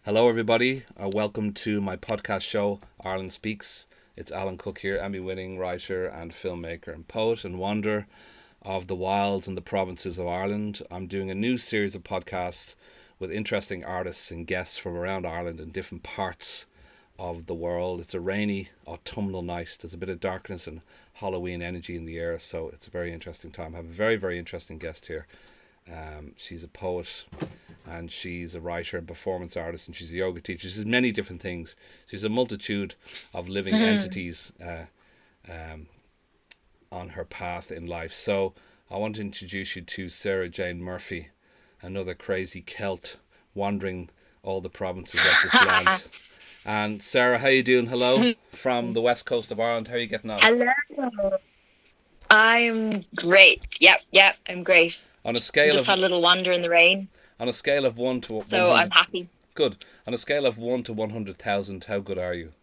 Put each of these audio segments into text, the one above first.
Hello, everybody. Welcome to my podcast show, Ireland Speaks. It's Alan Cooke here, Emmy-winning writer and filmmaker and poet and wanderer of the wilds and the provinces of Ireland. I'm doing a new series of podcasts with interesting artists and guests from around Ireland and different parts of the world. It's a rainy autumnal night. There's a bit of darkness and Halloween energy in the air, so it's a very interesting time. I have a very, very interesting guest here. She's a poet and she's a writer and performance artist and she's a yoga teacher. She's many different things. She's a multitude of living entities on her path in life. So I want to introduce you to Sarah Jane Murphy, another crazy Celt wandering all the provinces of this land. And Sarah, how you doing? Hello from the west coast of Ireland. How are you getting on? Hello. I'm great. Yep, I'm great. On a I scale just of had a little wander in the rain, on a scale of 1 to so I'm 100, happy. good. On a scale of 1 to 100,000, how good are you?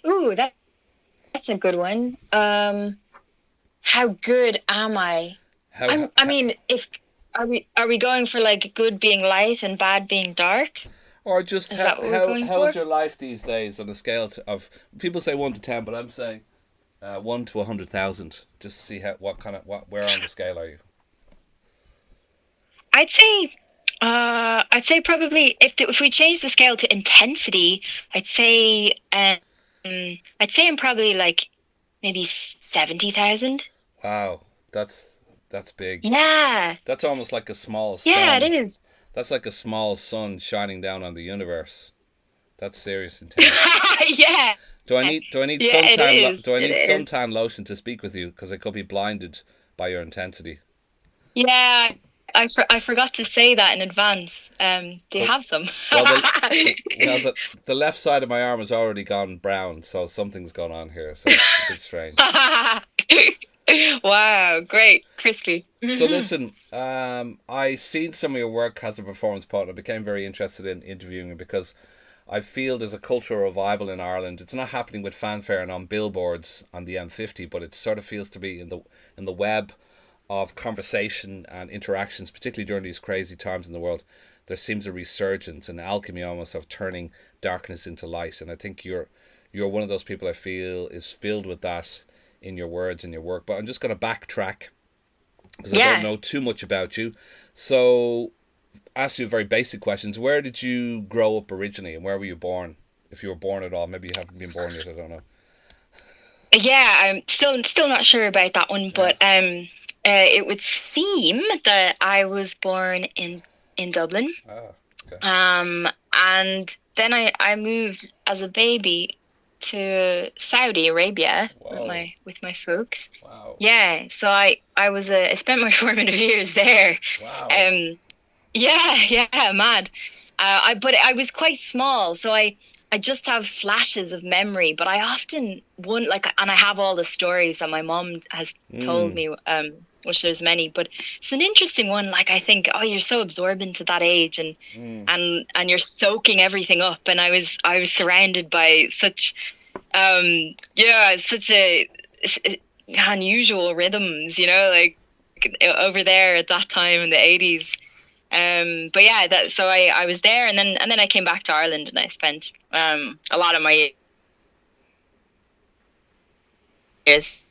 Ooh, that's a good one. How good am I? How, I mean, if are we going for like good being light and bad being dark? or just Is that what we're going how is for? your life these days on a scale of people say 1 to 10, but I'm saying 1 to 100,000, just to see how where on the scale are you? I'd say, I'd say probably if we change the scale to intensity, I'd say, I'd say I'm probably like maybe 70,000. Wow, that's big. Yeah. That's almost like a small Yeah, it sun. is. That's like a small sun shining down on the universe. That's serious intense. Yeah. Do I need Yeah, it is. do I It need is. suntan lotion to speak with you because I could be blinded by your intensity? Yeah, I forgot to say that in advance. Do you Well, have some? well the left side of my arm has already gone brown, so something's gone on here. So it's a bit strange. Wow, great, crispy. So listen, I seen some of your work as a performance poet. I became very interested in interviewing you because I feel there's a cultural revival in Ireland. It's not happening with fanfare and on billboards on the M50, but it sort of feels to be in the web of conversation and interactions, particularly during these crazy times in the world. There seems a resurgence, an alchemy almost of turning darkness into light, and I think you're one of those people I feel is filled with that in your words and your work. But I'm just going to backtrack because I don't Yeah. know too much about you. So ask you very basic questions. Where did you grow up originally, and where were you born? If you were born at all, maybe you haven't been born yet. I don't know. Yeah, I'm still not sure about that one, Yeah. but it would seem that I was born in Dublin. Ah. Okay. And then I moved as a baby to Saudi Arabia with Whoa. my folks. Wow. Yeah, so I spent my formative years there. Wow. Um, yeah, mad. But I was quite small, so I just have flashes of memory. But I often wouldn't like, and I have all the stories that my mom has told Mm. me, which there's many. But it's an interesting one. Like I think, oh, you're so absorbed into that age, and Mm. and you're soaking everything up. And I was surrounded by such, yeah, such a unusual rhythms, like over there at that time in the 80s. But yeah, that so I was there, and then I came back to Ireland, and I spent a lot of my years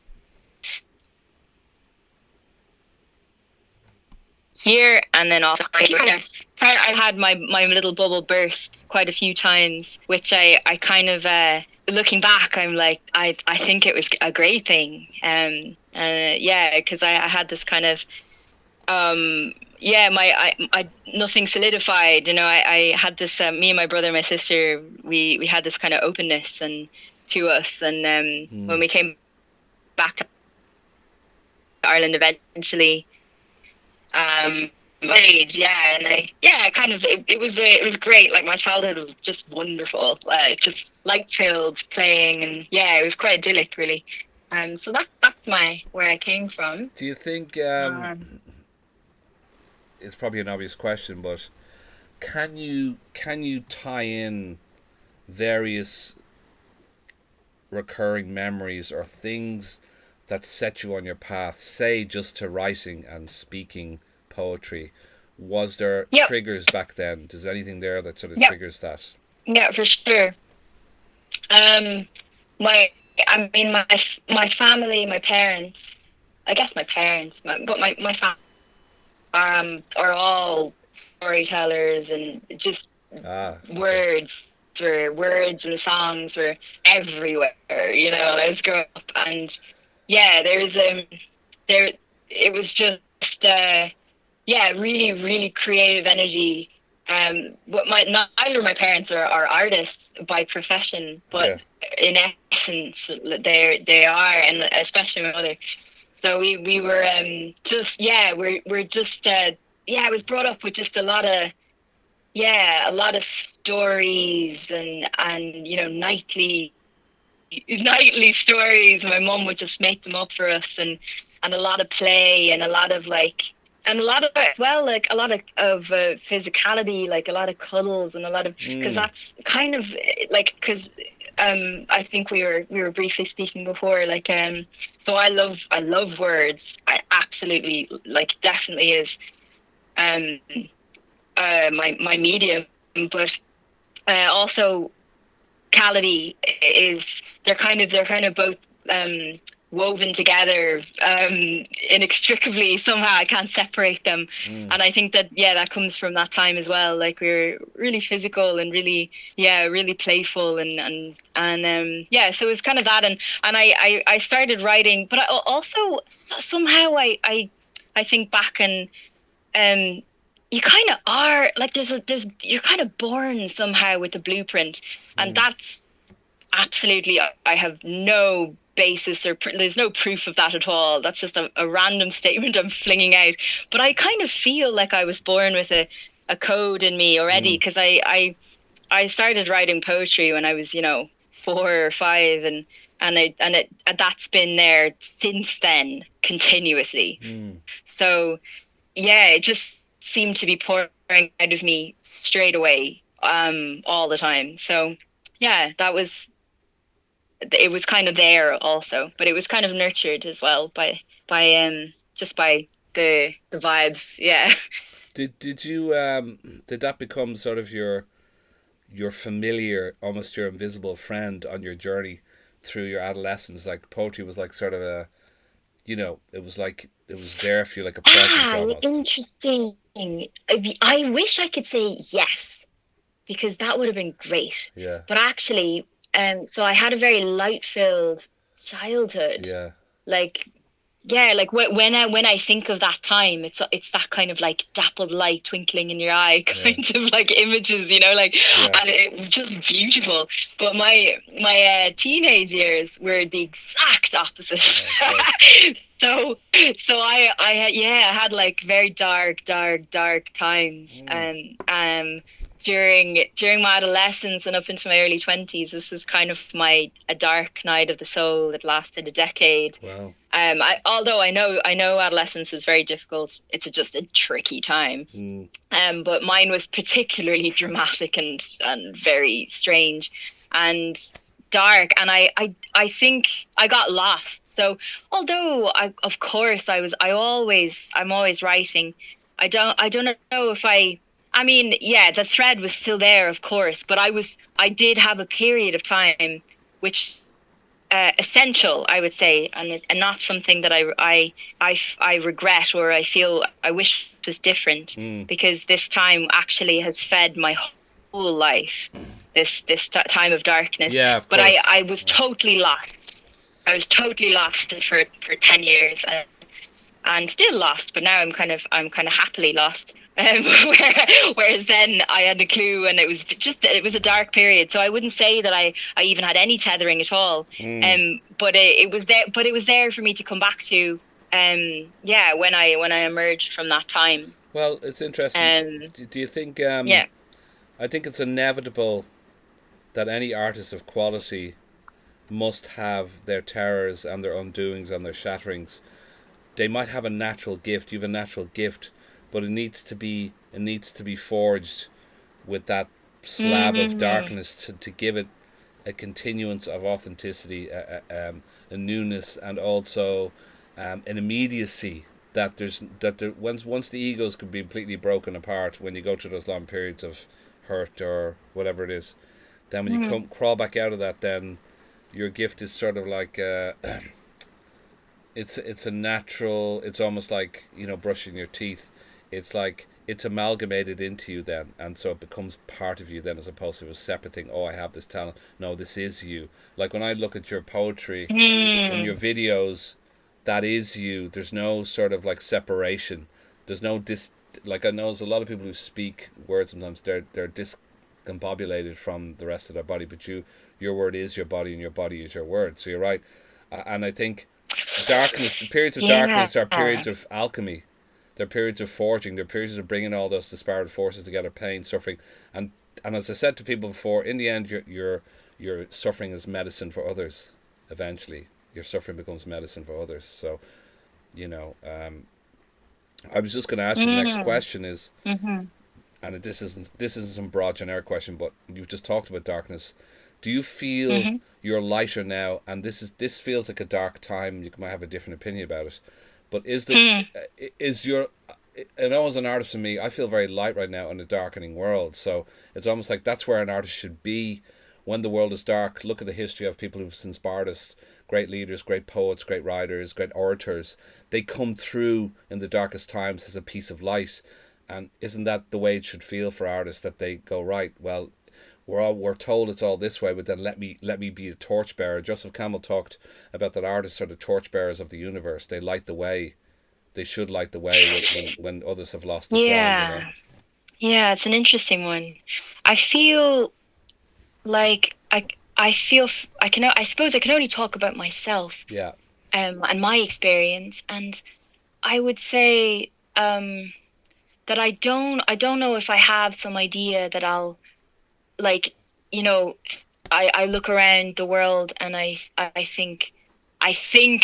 here, and then also I had my little bubble burst quite a few times, which I kind of looking back, I'm like I think it was a great thing. Yeah, because I had this kind of yeah, I nothing solidified. I had this me and my brother and my sister, we had this kind of openness and to us, and when Mm. we came back to Ireland eventually, age, yeah, and kind of it was great. Like my childhood was just wonderful, just light filled playing, and yeah, it was quite idyllic, really. So that's my where I came from. Do you think Um, it's probably an obvious question, but can you tie in various recurring memories or things that set you on your path, say just to writing and speaking poetry, Was there Yep. triggers back then? Is there anything there that sort of Yep. triggers that? Yeah, for sure. Um, my, I mean, my family, my parents. I guess my parents, but my family are all storytellers, and just Okay. words and songs were everywhere. You know, I was growing up, and yeah, there it was just yeah, really, really creative energy. But neither of my parents are artists by profession, but Yeah. in essence, they are, and especially my mother. So we were just we're just yeah, I was brought up with just a lot of stories, and you know, nightly stories. My mum would just make them up for us, and a lot of play, and a lot of and a lot of, well, like a lot of physicality, like a lot of cuddles, and a lot of, because that's kind of like, because I think we were briefly speaking before, like so I love words. I absolutely, like, definitely is um my medium, but also physicality is, they're kind of both woven together inextricably somehow. I can't separate them. And I think that, yeah, that comes from that time as well. Like, we were really physical and really, yeah, really playful, and yeah, so it was kind of that. And I started writing, but I also somehow I think back, and um you kind of are like, there's you're kind of born somehow with the blueprint, and that's absolutely, I have no basis, or there's no proof of that at all. That's just a random statement I'm flinging out. But I kind of feel like I was born with a code in me already, because I started writing poetry when I was, 4 or 5, and that's been there since then, continuously. So yeah, it just seemed to be pouring out of me straight away, all the time. So yeah, it was kind of there also, but it was kind of nurtured as well by just by the vibes. Yeah. Did you did that become sort of your familiar, almost your invisible friend on your journey through your adolescence? Like, poetry was like sort of it was like it was there for you, like a presence almost. Interesting. I wish I could say yes, because that would have been great. Yeah. But actually, so I had a very light-filled childhood. Yeah. Like, yeah, like when I think of that time, it's that kind of like dappled light twinkling in your eye Yeah. kind of like images, like, Yeah. and it was just beautiful. But my teenage years were the exact opposite. So I had like very dark times, during my adolescence and up into my early 20s. This was kind of a dark night of the soul that lasted a decade. Wow. Although I know adolescence is very difficult. It's just a tricky time. But mine was particularly dramatic and very strange and dark. And I think I got lost. So although of course I'm always writing. I don't know if I mean, yeah, the thread was still there, of course, but I did have a period of time which, essential, I would say, and not something that I regret, or I feel I wish was different, because this time actually has fed my whole life. This time of darkness, Yeah, of but course. I was totally lost. I was totally lost for 10 years, and still lost, but now I'm kind of happily lost. Whereas then I had a clue, and it was a dark period. So I wouldn't say that I even had any tethering at all. But it was there. But it was there for me to come back to. Yeah, when I emerged from that time. Well, it's interesting. Um, Do you think? yeah. I think it's inevitable that any artist of quality must have their terrors and their undoings and their shatterings. They might have a natural gift. You have a natural gift, but it needs to be forged with that slab of Mm-hmm. darkness to give it a continuance of authenticity, a newness, and also an immediacy that once the egos can be completely broken apart, when you go through those long periods of hurt or whatever it is, then when you Mm. come crawl back out of that, then your gift is sort of like it's a natural. It's almost like, brushing your teeth. It's like it's amalgamated into you then, and so it becomes part of you then, as opposed to a separate thing. Oh, I have this talent. No, this is you. Like when I look at your poetry in your Mm. videos, that is you. There's no sort of like separation. There's no like I know there's a lot of people who speak words sometimes they're discombobulated from the rest of their body, but your word is your body and your body is your word. So you're right, and I think the periods of Yeah. darkness are periods of alchemy. They're periods of forging. They're periods of bringing all those disparate forces together: pain, suffering, and and as I said to people before, in the end, your suffering is medicine for others. Eventually, your suffering becomes medicine for others. So, you know, I was just going to ask you the next Mm. question is, Mm-hmm. and this isn't some broad generic question, but you've just talked about darkness. Do you feel Mm-hmm. you're lighter now? And this feels like a dark time. You might have a different opinion about it, but Hmm. is your and as an artist, for me, I feel very light right now in a darkening world. So it's almost like that's where an artist should be when the world is dark. Look at the history of people who've inspired us: great leaders, great poets, great writers, great orators. They come through in the darkest times as a piece of light. And isn't that the way it should feel for artists, that they go, right, well, we're told it's all this way, but then let me be a torchbearer. Joseph Campbell talked about that artists are the torchbearers of the universe. They light the way. They should light the way when others have lost the song. Yeah. Yeah, it's an interesting one. I feel like I feel I suppose I can only talk about myself Yeah. and my experience, and I would say that I don't know if I have some idea that I'll like, you know, I look around the world and I think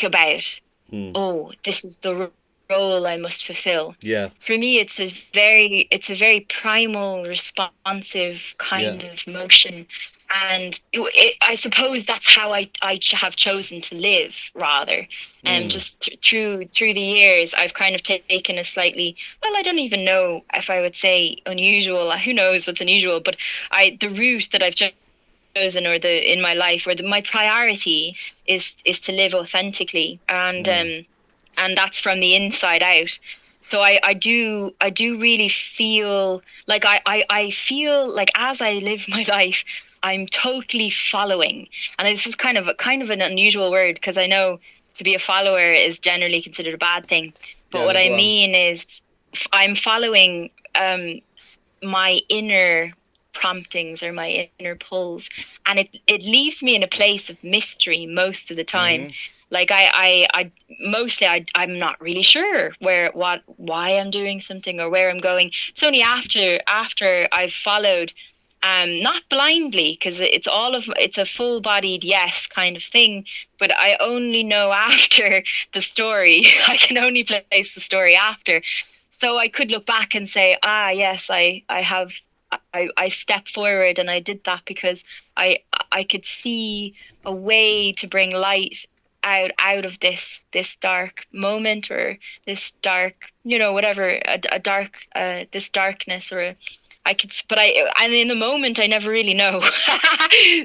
about, Hmm. oh, this is the role I must fulfill. Yeah. For me, it's a very primal, responsive Yeah. kind of motion, and I suppose that's how I have chosen to live, rather. And Hmm. just through the years, I've kind of taken a slightly, well, I don't even know if I would say unusual. Who knows what's unusual? But the route that I've chosen, or the in my life, or my priority is to live authentically, Hmm. and that's from the inside out. So I do really feel like I feel like, as I live my life, I'm totally following. And this is kind of an unusual word, because I know to be a follower is generally considered a bad thing. But Yeah. what No, I go on. mean is, I'm following my inner promptings, or my inner pulls, and it leaves me in a place of mystery most of the time. Mm-hmm. Like I mostly I'm not really sure why I'm doing something or where I'm going. It's only after I've followed, not blindly, because it's a full bodied yes kind of thing, but I only know after the story. I can only place the story after. So I could look back and say, ah, yes, I have I stepped forward and I did that because I I could see a way to bring light out of this dark moment, or this dark, whatever, a dark, this darkness, or I could, but and in the moment I never really know.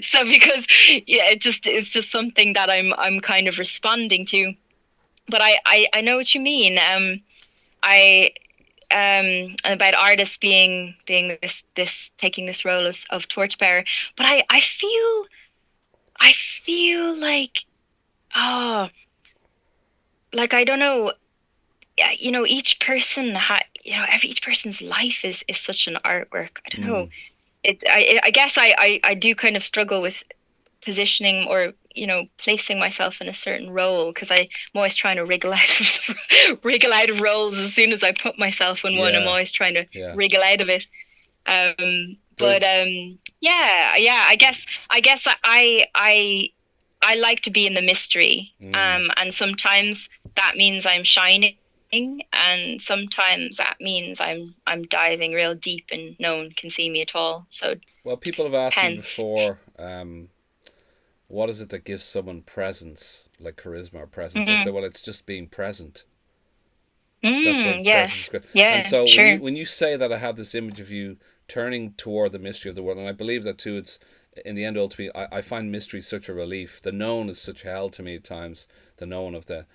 So because, yeah, it's just something that I'm kind of responding to. But I know what you mean. I About artists being this taking this role of torchbearer. But I feel like, oh, like, I don't know. Yeah, each person each person's life is such an artwork. I don't know. Hmm. I guess I do kind of struggle with positioning, or placing myself in a certain role, because I'm always trying to wriggle out of wriggle out of roles. As soon as I put myself in one, I'm Yeah. always trying to Yeah. wriggle out of it. But There's. yeah, yeah. I guess I like to be in the mystery. Mm. And sometimes that means I'm shining, and sometimes that means I'm diving real deep and no one can see me at all. So Well, people have asked me hence. before, what is it that gives someone presence, like charisma or presence? I say, Mhm. well, it's just being present. That's what presence Yes. describes. And Yeah. so Sure. when you say that, I have this image of you turning toward the mystery of the world, and I believe that too. It's in the end, ultimately, I find mystery such a relief. The known is such hell to me at times. The known of the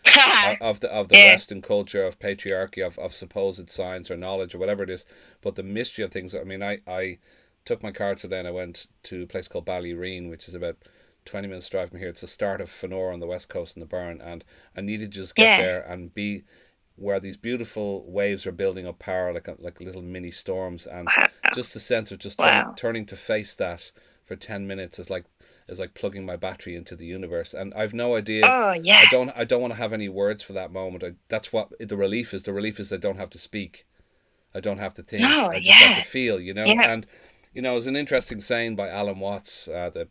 of the Yeah. Western culture, of patriarchy, of supposed science or knowledge or whatever it is, but the mystery of things. I mean, I took my car today and I went to a place called Ballyreen, which is about 20 minutes drive from here. It's the start of Fanor on the west coast in the Burn, and I needed to just get Yeah. there and be where these beautiful waves are building up power like little mini storms, and Wow. just the sense of just Wow. turning to face that for 10 minutes is like plugging my battery into the universe, and I've no idea. Oh yeah. I don't want to have any words for that moment. That's what the relief is. The relief is I don't have to speak. I don't have to think. No. I just have to Yeah. feel. You know, Yeah. and you know, it was an interesting saying by Alan Watts, the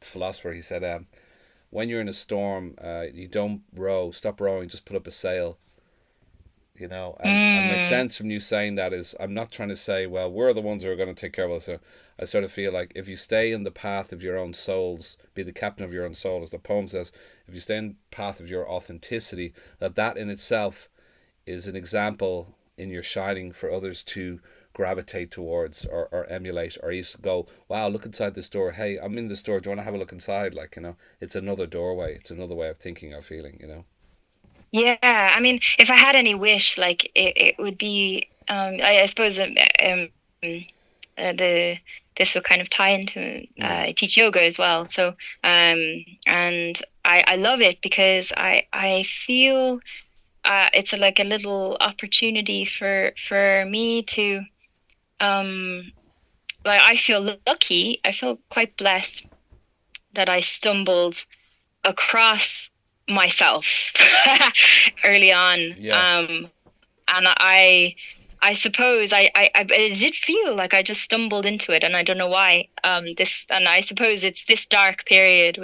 philosopher. He said, "When you're in a storm, you don't row. Stop rowing. Just put up a sail." You know, and my Mm. sense from you saying that is I'm not trying to say, well, we're the ones who are going to take care of us. So I sort of feel like if you stay in the path of your own souls, be the captain of your own soul, as the poem says, if you stay in the path of your authenticity, that in itself is an example in your shining for others to gravitate towards, or emulate, or even go, wow, look inside this door. Hey, I'm in this door. Do you want to have a look inside? Like, you know, it's another doorway. It's another way of thinking or feeling, you know? Yeah. I mean, if I had any wish, like it would be, I suppose, the this would kind of tie into Mm. I teach yoga as well. So and I love it because I feel it's like a little opportunity for me to um like I feel lucky. I feel quite blessed that I stumbled across myself early on. Yeah. And I suppose it did feel like I just stumbled into it, and I don't know why. This, and I suppose it's this dark period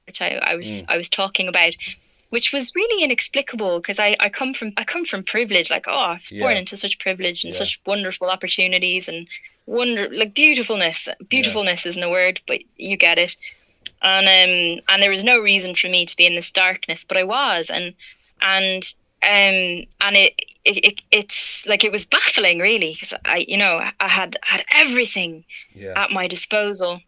which Mm. I was talking about, which was really inexplicable because I come from privilege. Like, oh, I was born Yeah. into such privilege and Yeah. such wonderful opportunities and wonder like beautifulness. Yeah. Beautifulness isn't a word, but you get it. And there was no reason for me to be in this darkness, but I was, and and it's like it was baffling really because I had everything Yeah. at my disposal.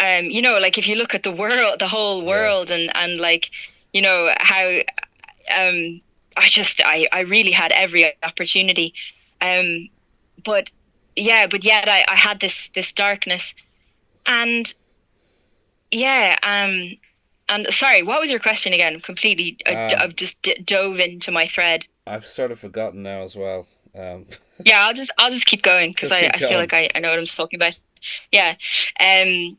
Like if you look at the world, the whole Yeah. world, and like how um I really had every opportunity, um but but yet I had this darkness. And yeah. And sorry, what was your question again? Completely, Um, I've just dove into my thread. I've sort of forgotten now as well. Yeah, I'll just keep going because Just keep I feel going. like I know what I'm talking about. Yeah. And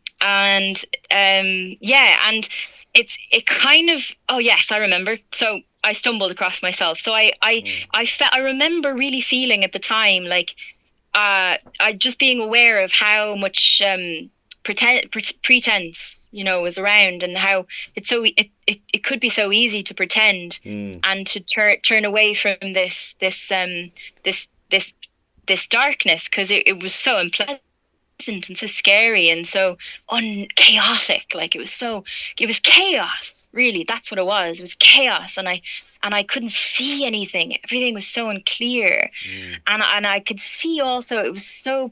yeah, and it kind of, oh yes, I remember. So I stumbled across myself. So Mm. I remember really feeling at the time like I just being aware of how much pretense was around, and how it could be so easy to pretend Mm. and to turn away from this this this darkness because it was so unpleasant and so scary and so chaotic. Like it was chaos. Really, that's what it was. It was chaos, and I couldn't see anything. Everything was so unclear, Mm. and I could see also it was so,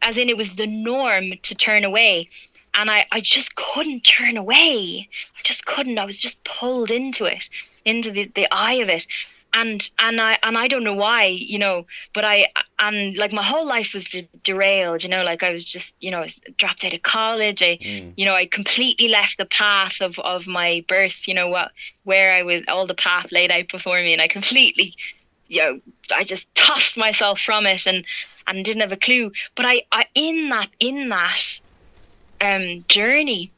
as in it was the norm to turn away, and I just couldn't turn away. I just couldn't. I was just pulled into it, into the eye of it, and I don't know why, but and like my whole life was derailed, like I was just, I dropped out of college. Mm. I completely left the path of my birth, where I was, all the path laid out before me, and I completely, I just tossed myself from it, and didn't have a clue. But I in that journey,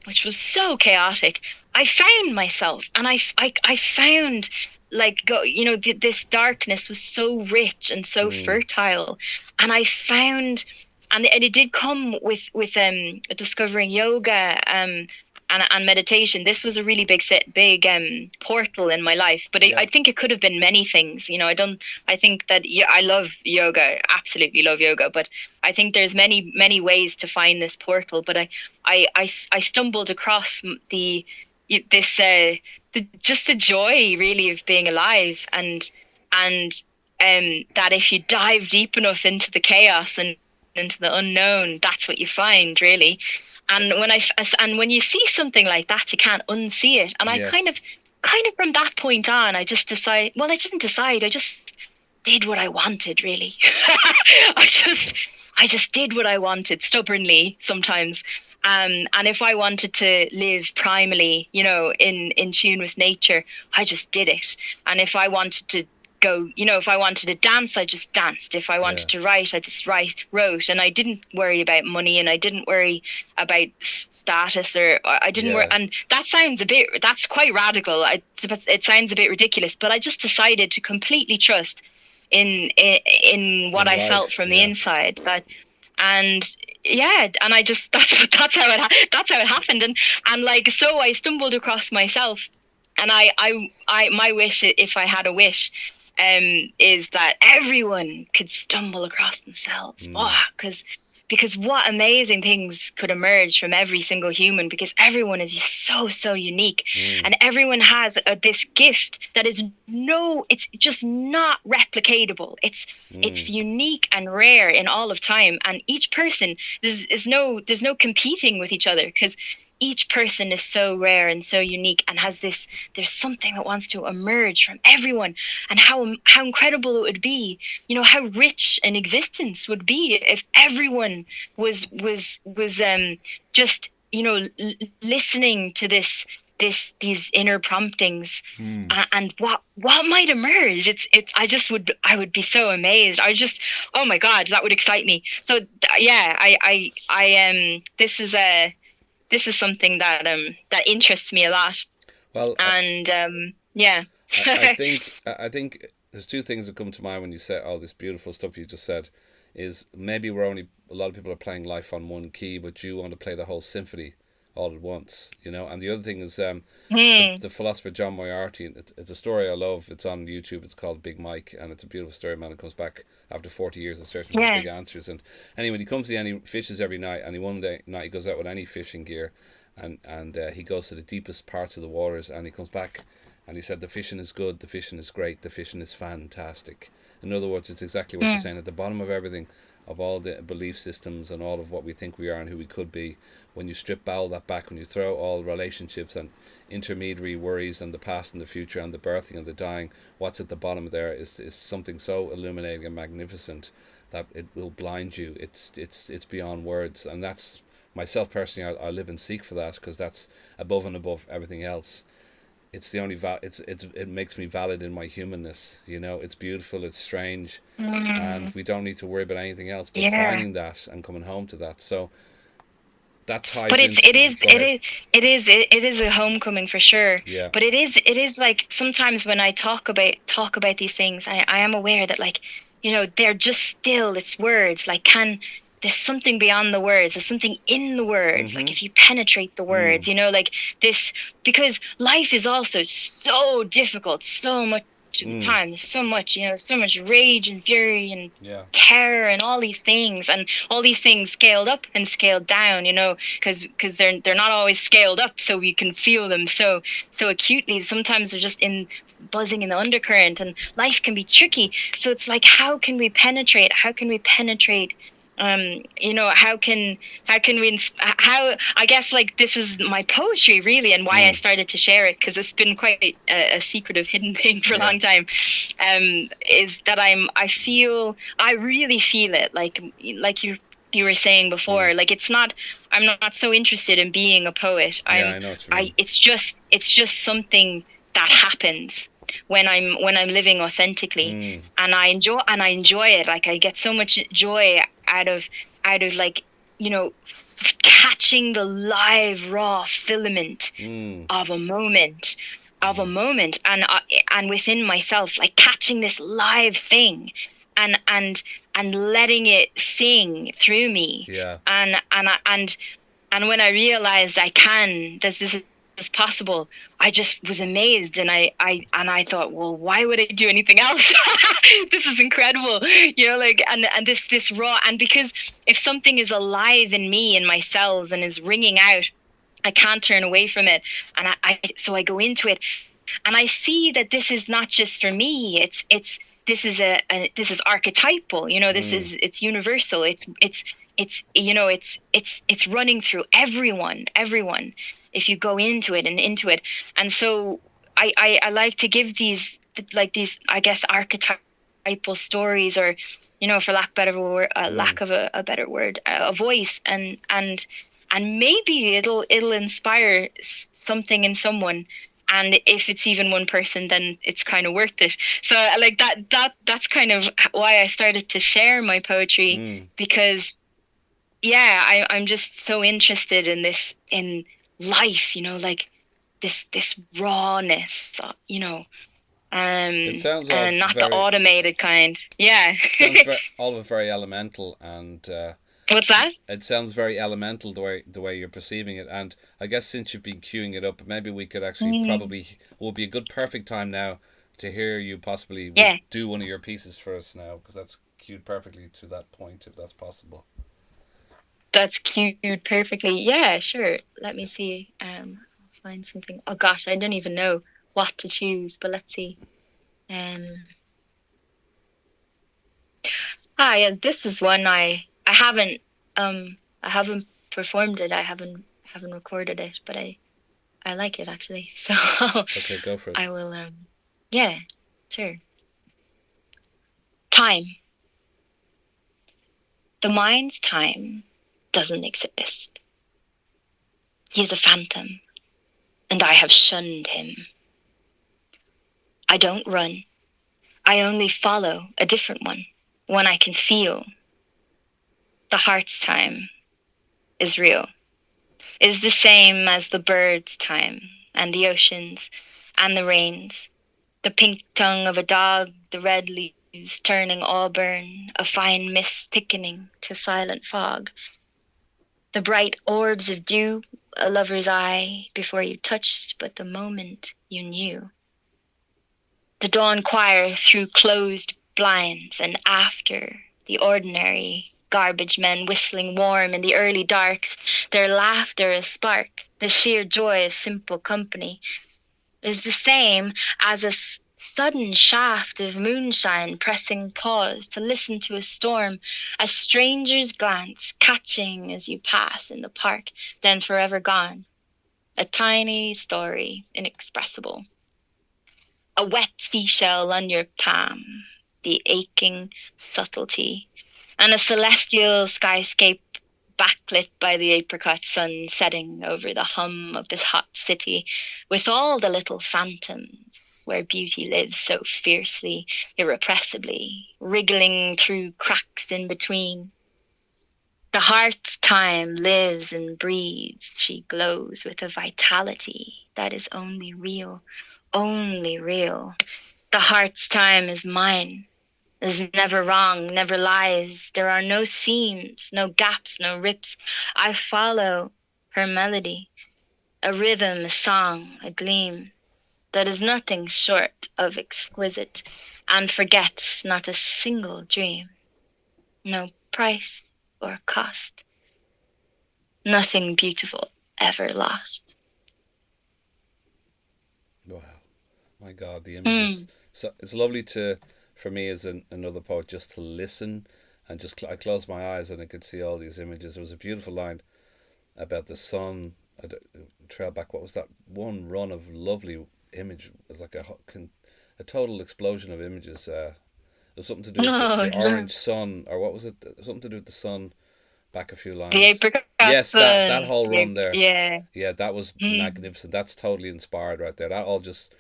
which was so chaotic, I found myself, and I found like this darkness was so rich and so Mm. fertile, and I found, and it did come with discovering yoga and meditation. This was a really big portal in my life, but I Yeah. think it could have been many things. I think that, yeah, I love yoga, absolutely love yoga, but I think there's many ways to find this portal. But I stumbled across the this. just the joy really of being alive, and that if you dive deep enough into the chaos and into the unknown, that's what you find really. And and when you see something like that, you can't unsee it. And I Yes. kind of from that point on, I just decide. Well, I didn't decide. I just did what I wanted. Really, I just I just did what I wanted stubbornly sometimes. And if I wanted to live primally, in tune with nature, I just did it. And if I wanted to if I wanted to dance, I just danced. If I Yeah. wanted to write, I just wrote. And I didn't worry about money, and I didn't worry about status, or I didn't worry. Yeah. And that's quite radical. It sounds a bit ridiculous, but I just decided to completely trust in what In I felt life. from the Yeah. inside. And yeah, and I just that's how it happened. And like, so I stumbled across myself. And my wish, if I had a wish, is that everyone could stumble across themselves. Mm. Oh, because what amazing things could emerge from every single human, because everyone is just so unique. Mm. And everyone has this gift that is it's just not replicatable. It's Mm. unique and rare in all of time. And each person, there's no competing with each other, because each person is so rare and so unique, and there's something that wants to emerge from everyone. And how incredible it would be, how rich an existence would be if everyone was just, listening to these inner promptings. Mm. And what might emerge. I would be so amazed. Oh my God, that would excite me. So yeah, this is something that interests me a lot. Well, And yeah. I think there's two things that come to mind when you say all this beautiful stuff you just said. Is maybe a lot of people are playing life on one key, but you want to play the whole symphony all at once, And the other thing is Hmm. the philosopher John Moriarty. It's a story I love. It's on YouTube. It's called Big Mike, and it's a beautiful story. Man, it comes back after 40 years of searching for the Yeah. big answers. And anyway, he comes in and he fishes every night. And one day night he goes out with any fishing gear, and he goes to the deepest parts of the waters, and he comes back, and he said the fishing is good, the fishing is great, the fishing is fantastic. In other words, it's exactly what you're Mm. saying. At the bottom of everything, of all the belief systems and all of what we think we are and who we could be, when you strip all that back, when you throw all relationships and intermediary worries and the past and the future and the birthing and the dying, what's at the bottom there is something so illuminating and magnificent that it will blind you. It's beyond words, and that's myself personally. I live and seek for that, because that's above and above everything else. It's the only it makes me valid in my humanness. It's beautiful, it's strange, and Mm. we don't need to worry about anything else but Yeah. finding that and coming home to that. So that But ties into. Go ahead. it is a homecoming for sure. Yeah. But it is like, sometimes when I talk about these things, I am aware that, like, they're just still, it's words. Like, there's something beyond the words. There's something in the words. Like, Mm-hmm. if you penetrate the Mm. words, like this, because life is also so difficult, so much of the Mm. time. There's so much, so much rage and fury and Yeah. terror and all these things, and all these things scaled up and scaled down, because they're not always scaled up so we can feel them so acutely. Sometimes they're just in buzzing in the undercurrent, and life can be tricky. So it's like, how can we penetrate, how can we how I guess, like, this is my poetry really, and why I Mm. started to share it, because it's been quite a secretive, hidden thing for a Yeah. long time. Is that I really feel it, like you were saying Mm. before. Like, I'm not so interested in being a poet. Yeah, I know what you mean. It's just something that happens when I'm living authentically, Mm. and I enjoy it. Like, I get so much joy out of like, catching the live raw filament Mm. of a moment Mm. and within myself, like, catching this live thing, and letting it sing through me. Yeah. And when I realized that this is possible, I just was amazed, and I thought, well, why would I do anything else? This is incredible, like, and this raw. And because if something is alive in me, in my cells, and is ringing out, I can't turn away from it. And so I go into it, and I see that this is not just for me. It's this is this is archetypal. This Mm. is it's universal. It's it's running through everyone. If you go into it and into it, and so I like to give these I guess archetypal stories, or for lack of better word, Mm. lack of a better word, a voice, and maybe it'll inspire something in someone. And if it's even one person, then it's kind of worth it. So like that's kind of why I started to share my poetry, Mm. because yeah, I'm just so interested in this, in life, like this rawness, It sounds all and not the very automated kind. Yeah. sounds very all of it very elemental, and What's that? it sounds very elemental the way you're perceiving it. And I guess since you've been queuing it up, maybe we could actually Mm. probably would be a good perfect time now to hear you possibly would Yeah, do one of your pieces for us now, because that's queued perfectly to that point, if that's possible. that's cued perfectly. Yeah, sure. Let me see. I'll find something. Oh gosh, I don't even know what to choose, but let's see. Um, yeah, this is one I haven't performed it. I haven't recorded it, but I like it actually. So Okay, go for it. I will yeah, sure. Time. The mind's time doesn't exist. He is a phantom, and I have shunned him. I don't run. I only follow a different one I can feel. The heart's time is real, is the same as the bird's time, and the oceans, and the rains, the pink tongue of a dog, the red leaves turning auburn, a fine mist thickening to silent fog, the bright orbs of dew, a lover's eye before you touched, but the moment you knew. The dawn choir through closed blinds, and after the ordinary garbage men whistling warm in the early darks, their laughter a spark, the sheer joy of simple company, is the same as a sudden shaft of moonshine pressing pause to listen to a storm, a stranger's glance catching as you pass in the park, then forever gone. A tiny story, inexpressible. A wet seashell on your palm, the aching subtlety, and a celestial skyscape backlit by the apricot sun setting over the hum of this hot city, with all the little phantoms where beauty lives so fiercely, irrepressibly, wriggling through cracks in between. The heart's time lives and breathes. She glows with a vitality that is only real, only real. The heart's time is mine, is never wrong, never lies. There are no seams, no gaps, no rips. I follow her melody, a rhythm, a song, a gleam that is nothing short of exquisite, and forgets not a single dream. No price or cost, nothing beautiful ever lost. Wow, my God, the images. Mm. So it's lovely to, for me as another poet, just to listen and just I closed my eyes and I could see all these images. There was a beautiful line about the sun. Trail back. What was that one run of lovely image? It was like a total explosion of images. It was something to do with Oh, the orange sun, or what was it? Something to do with the sun. Back a few the lines. apricot Yes, that sun. whole run there. Yeah. Yeah, that was Mm. magnificent. That's totally inspired right there. That all just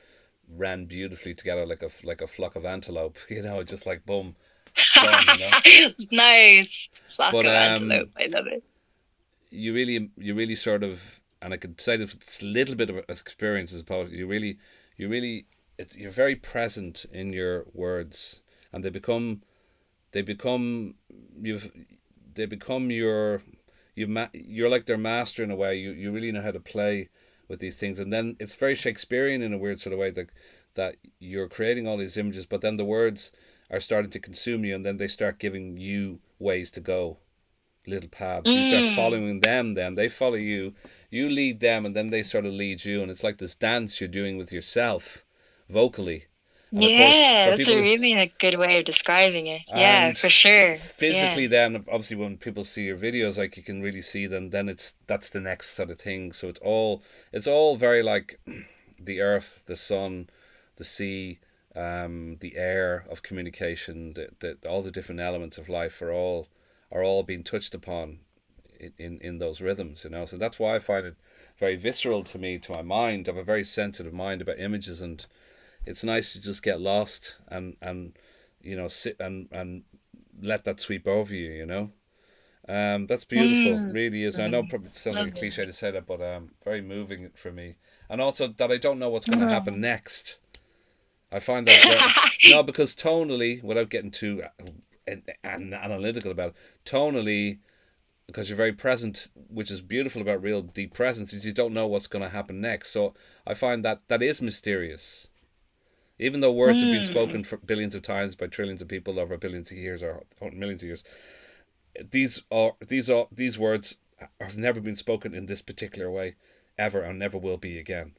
ran beautifully together like a flock of antelope. Just like boom, done. Nice. Flock But of antelope. I love it. you really sort of, and I could say that it's a little bit of experience as a poet. You really, you're very present in your words, and they become you've they become you're like their master in a way. You really know how to play with these things, and then it's very Shakespearean in a weird sort of way that you're creating all these images, but then the words are starting to consume you, and then they start giving you ways to go. little paths. You start Mm. following them, then they follow you. You lead them, and then they sort of lead you, and it's like this dance you're doing with yourself, vocally. And of course, Yeah, for that's a people, really a good way of describing it. Yeah, and for sure. Yeah. physically, then obviously when people see your videos, like you can really see them. Then that's the next sort of thing. So it's all very like the earth, the sun, the sea, the air of communication, all the different elements of life are all being touched upon in those rhythms, you know. So that's why I find it very visceral to me, to my mind. I have a very sensitive mind about images, and it's nice to just get lost and sit and let that sweep over you, you know. That's beautiful, Mm. really is. I know probably it sounds like a Lovely. cliche to say that, but very moving for me. And also that I don't know what's going to happen Mm. next. I find that very no, because tonally, without getting too analytical about it, tonally, because you're very present, which is beautiful about real deep presence, is you don't know what's going to happen next. So I find that that is mysterious. Even though words have been Mm. spoken for billions of times by trillions of people over billions of years or millions of years, these words have never been spoken in this particular way ever and never will be again.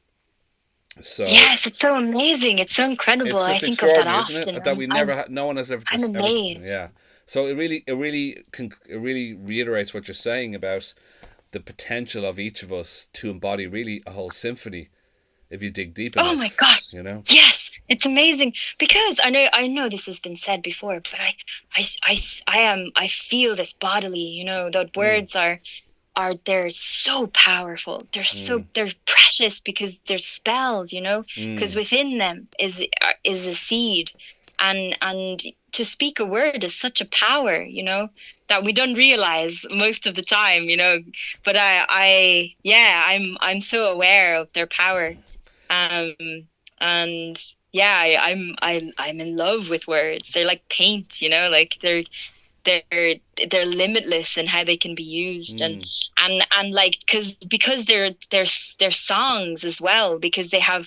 So Yes, it's so amazing. It's so incredible. it's I just think of that extraordinary, isn't it? often. That we never I'm had, no one has ever I'm ever, amazed. yeah. So it really reiterates what you're saying about the potential of each of us to embody really a whole symphony if you dig deep Oh my enough, gosh. you know. Yes, it's amazing because I know this has been said before, but I feel this bodily, that Mm, words they're so powerful. mm, They're precious because they're spells, because mm, within them is a seed, and to speak a word is such a power, that we don't realize most of the time, But yeah, I'm so aware of their power, um, and yeah, I'm in love with words. They're like paint, like they're they're limitless in how they can be used, mm, and like because they're songs as well, because they have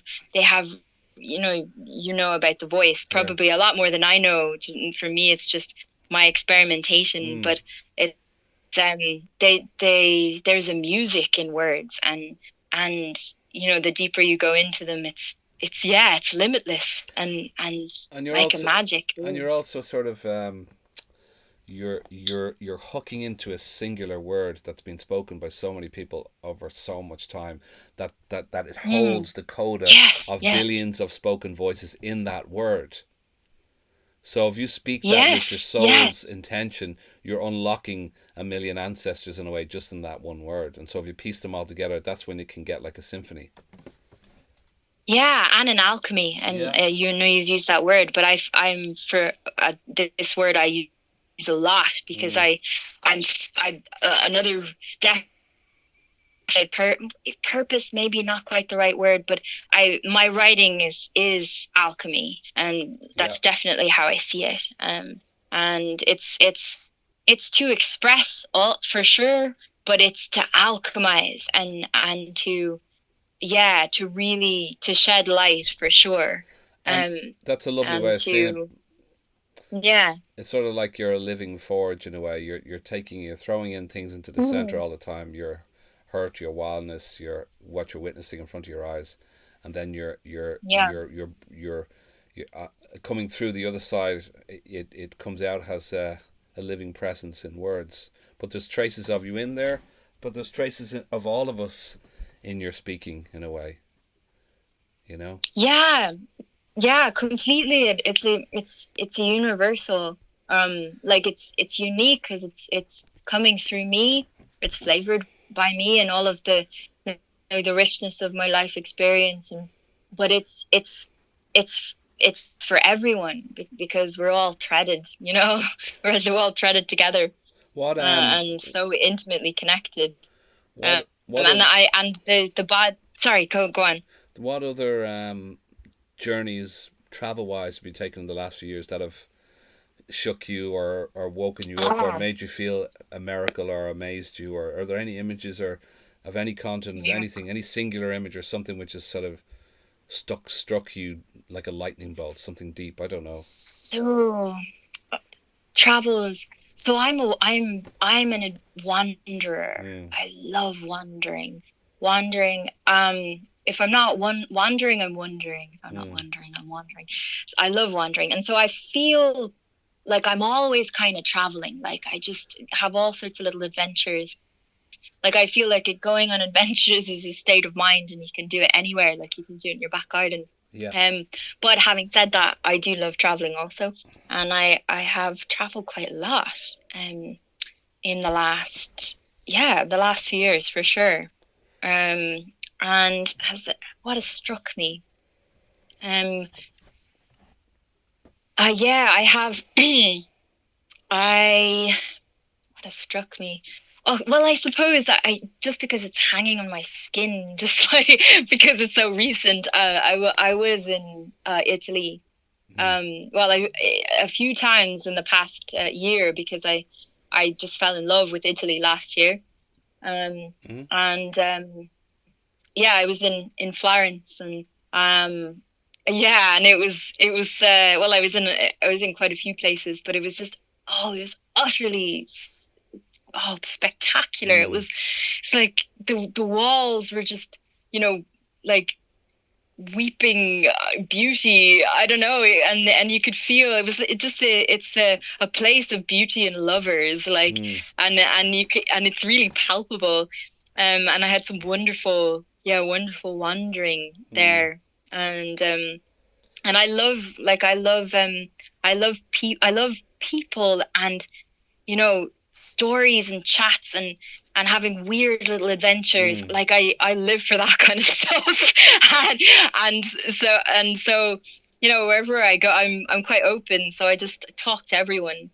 about the voice yeah. probably a lot more than I know. For me, it's just my experimentation, Mm. but it's they there's a music in words, and the deeper you go into them, it's yeah, it's limitless and And you're like a also magic, and really. you're also sort of you're hooking into a singular word that's been spoken by so many people over so much time that it Mm. holds the coda Yes, of yes. billions of spoken voices in that word. So if you speak that with your Yes, soul's yes. intention, you're unlocking a million ancestors in a way just in that one word. And so if you piece them all together, that's when you can get like a symphony. Yeah, and an alchemy. And Yeah. you've used that word, but I'm for this word I use a lot because Mm. I another pur purpose, maybe not quite the right word, but my writing is alchemy, and Yeah. that's definitely how I see it. And it's to express all for sure, but it's to alchemize and to yeah, to really to shed light for sure. And Um, that's a lovely way and of seeing it. to yeah. It's sort of like you're a living forge in a way. You're throwing in things into the center Mm. all the time. Your hurt, your wildness, your what you're witnessing in front of your eyes, and then Yeah. you're coming through the other side. It comes out as a living presence in words. But there's traces of you in there. But there's traces of all of us in your speaking in a way. You know. Yeah. Yeah, completely. It's a universal. Like it's unique because it's coming through me. It's flavored by me and all of the richness of my life experience, and but it's for everyone because we're all threaded, we're all threaded together, What and so intimately connected. what And the bad. Sorry, go on. what other journeys travel wise have you taken in the last few years that have shook you or woken you up or Ah, made you feel a miracle or amazed you, or are there any images or of any continent, yeah. anything, any singular image or something which has sort of struck you like a lightning bolt, something deep? I don't know. So travel is. So I'm an wanderer. Mm, I love wandering. Wandering. If I'm not wandering, I'm wondering. If I'm not mm, wandering, I'm wandering. I love wandering, and so I feel like I'm always kind of traveling. Like I just have all sorts of little adventures. Like I feel like going on adventures is a state of mind, and you can do it anywhere. Like you can do it in your back garden. yeah. Um, but having said that, I do love traveling also, and I have traveled quite a lot. In the last the last few years for sure. And what has struck me? Um, yeah, I have. I What has struck me? Oh, well, I suppose that I just because it's hanging on my skin, just like because it's so recent. I was in Italy. Mm, Well, a few times in the past year because I just fell in love with Italy last year. Um, mm, and Yeah, I was in Florence and um yeah, and it was well, I was in quite a few places, but it was just it was utterly spectacular. mm, It's like the walls were just, you know, like weeping beauty. I don't know, and you could feel it's a place of beauty and lovers, like, mm, and it's really palpable. And I had some wonderful wandering mm, there, and I love people and stories and chats and having weird little adventures. mm, Like I live for that kind of stuff. and and so wherever I go, I'm quite open, so I just talk to everyone.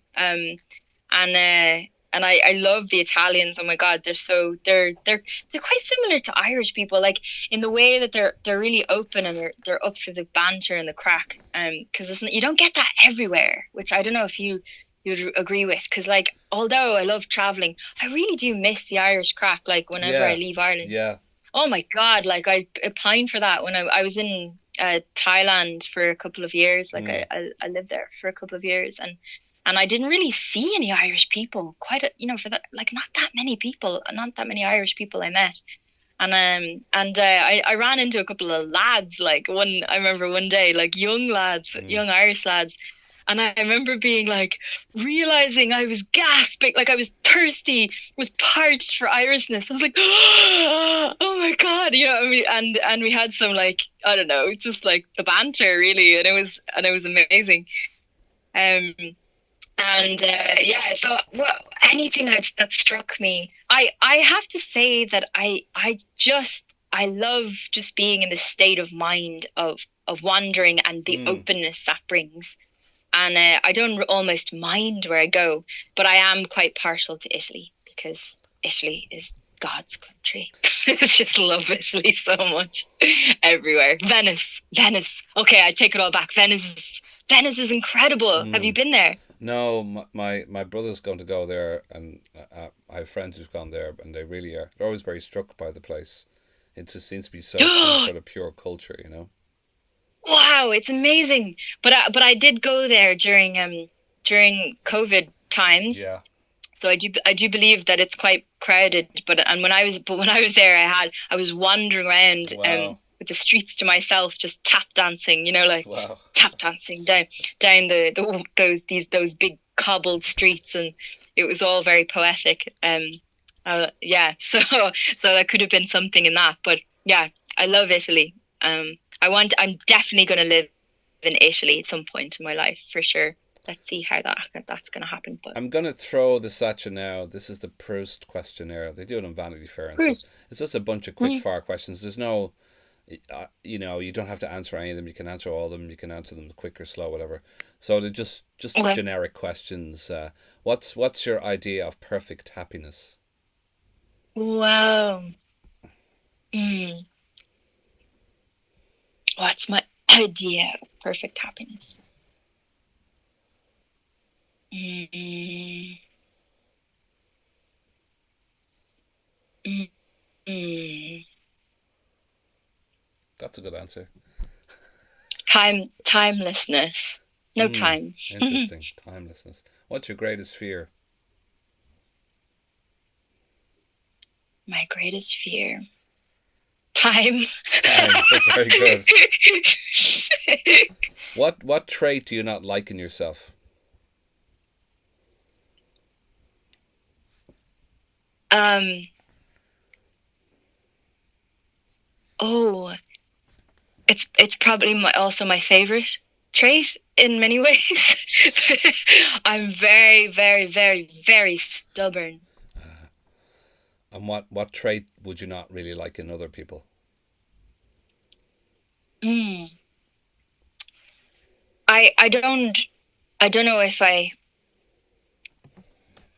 And I love the Italians. Oh my God, they're quite similar to Irish people, like in the way that they're really open and they're up for the banter and the crack. Because you don't get that everywhere, which I don't know if you'd agree with. Because like, although I love traveling, I really do miss the Irish crack. Like whenever I yeah. leave Ireland, Yeah. oh my God, like I pined for that when I was in Thailand for a couple of years. Like Mm, I lived there for a couple of years, and I didn't really see any Irish people. For that, like not that many people, not that many Irish people I met. I ran into a couple of lads. Like I remember one day, like young lads, mm, young Irish lads, and I remember being like realizing I was gasping, like I was thirsty, was parched for Irishness. I was like, oh my God, what I mean? And we had some, like, I don't know, just like the banter really, and it was amazing. Um, so anything that struck me, I have to say that I love just being in the state of mind of wandering and the mm. openness that brings. And I don't almost mind where I go, but I am quite partial to Italy because Italy is God's country. I just love Italy so much. Everywhere. Venice. Okay, I take it all back. Venice is incredible. Have you Mm. been there? No, my brother's going to go there, and I have friends who've gone there, and they really are. They're always very struck by the place. It just seems to be so full of sort of pure culture, you know. Wow, it's amazing. But I did go there during COVID times. Yeah. So I do believe that it's quite crowded. But when I was there, I was wandering around Wow. with the streets to myself, just tap dancing, like Wow. tap dancing down those big cobbled streets, and it was all very poetic. Yeah, so that could have been something in that, but yeah, I love Italy. I'm definitely going to live in Italy at some point in my life for sure. Let's see how that's going to happen. But I'm gonna throw this at you now. This is the Proust questionnaire. They do it on Vanity Fair and stuff. Bruce, It's just a bunch of quick mm, fire questions. There's no, you don't have to answer any of them. You can answer all of them. You can answer them quick or slow, whatever. So they're just okay. generic questions. What's your idea of perfect happiness? Wow. Mm, what's my idea of perfect happiness? Mm, mm, mm. That's a good answer. Timelessness. No Hmm. time. Interesting. Timelessness. What's your greatest fear? My greatest fear. Time. Time. Very good. What trait do you not like in yourself? um. Oh, it's probably also my favorite trait in many ways. I'm very, very, very, very stubborn. And what trait would you not really like in other people? Mm. I don't know if I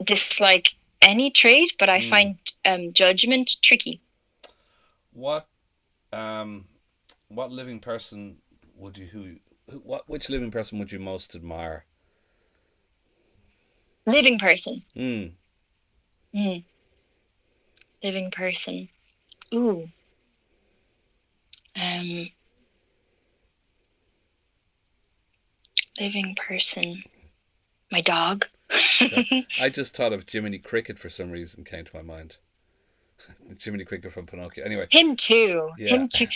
dislike any trait, but I Mm. find judgment tricky. What um what living person would you who what which living person would you most admire? Living person. Mm. Mm. Living person. Ooh. Um. Living person. My dog. Okay. I just thought of Jiminy Cricket for some reason came to my mind. Jiminy Cricket from Pinocchio. Anyway, Him too. yeah. Him too.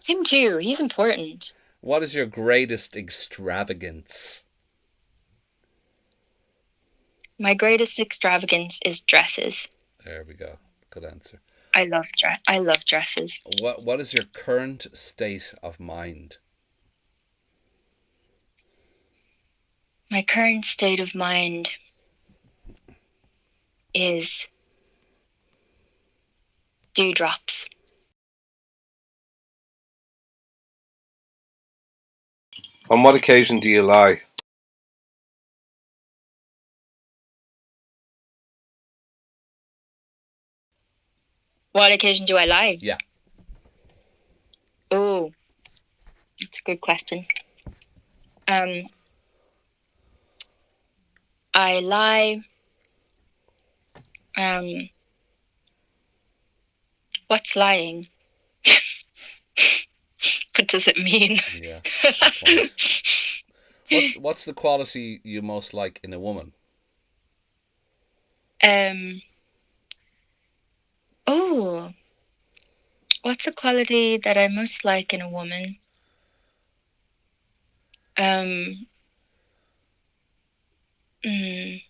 Him too. He's important. What is your greatest extravagance? My greatest extravagance is dresses. There we go. Good answer. I love dresses. What is your current state of mind? My current state of mind is dewdrops. On what occasion do you lie? What occasion do I lie? Yeah. Oh, that's a good question. Um, I lie. Um, what's lying? What does it mean? Yeah. Good point. What's the quality you most like in a woman? um, oh, what's a quality that I most like in a woman? Um, mm,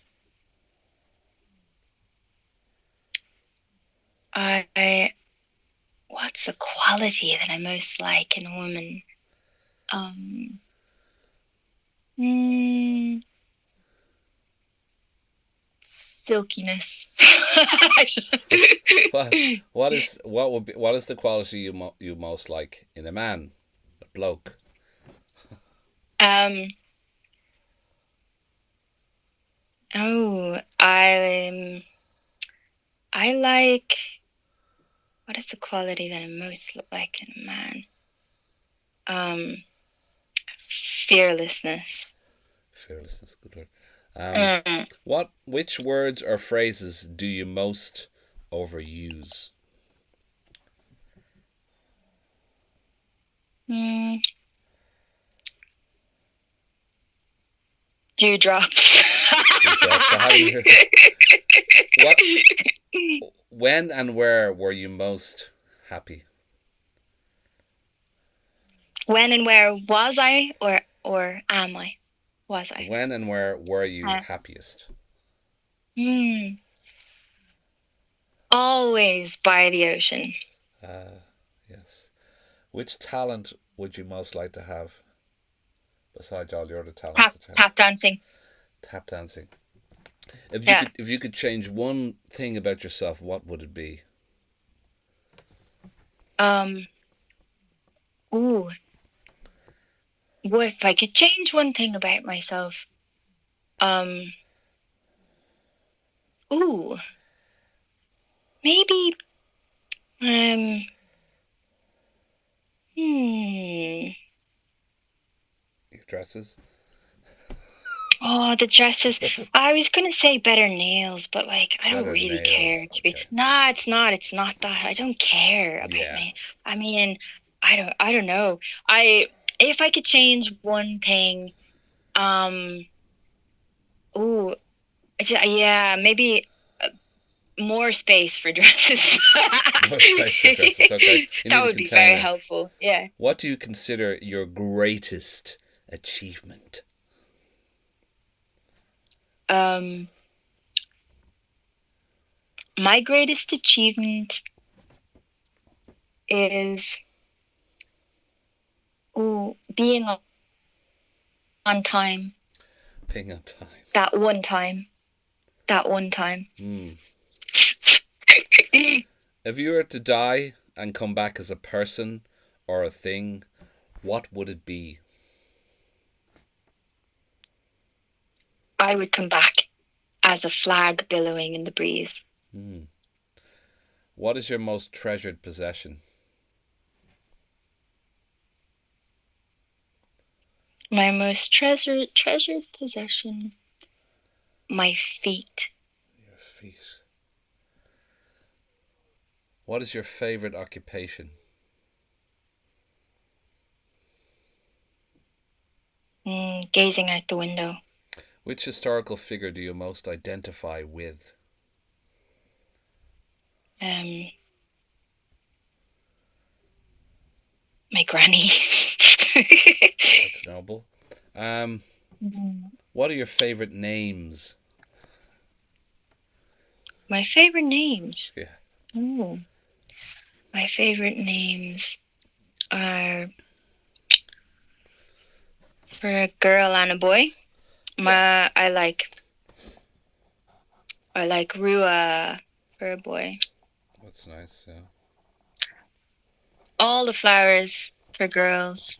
I what's the quality that I most like in a woman? Um, mm, silkiness. What is the quality you most like in a man, a bloke? um, oh, I like, what is the quality that I most like in a man? Um, fearlessness. Fearlessness, good word. Mm, Which words or phrases do you most overuse? mm, dewdrops. Dewdrops. I haven't heard. What? When and where were you most happy? When and where was I, or am I? Was I? When and where were you Uh, happiest? mm, always by the ocean. Yes. Which talent would you most like to have besides all your other talents Tap that you have? tap dancing. Tap dancing. Yeah. If you could change one thing about yourself, what would it be? Um. Ooh. What if I could change one thing about myself? Um. Ooh. Maybe. Um. Hmm. Your dresses? Oh, the dresses. I was gonna say better nails, but like I don't Better really nails. care to be. Okay. Nah, it's not. It's not that. I don't care about Yeah. my. I mean, I don't know. I If I could change one thing, um, ooh, yeah, maybe. more space for dresses. More space for dresses. Okay, you That need a would be very container. helpful. Yeah. What do you consider your greatest achievement? Um, my greatest achievement is being on time. Being on time. That one time. That one time. If you were to die and come back as a person or a thing, what would it be? I would come back as a flag billowing in the breeze. What is your most treasured possession? My most treasured possession. My feet. Your feet. What is your favorite occupation? Gazing out the window. Which historical figure do you most identify with? My granny. That's noble. What are your favorite names? My favorite names. Yeah. Oh. My favorite names are for a girl and a boy. Yeah. I like Rua for a boy. That's nice, yeah. All the flowers for girls.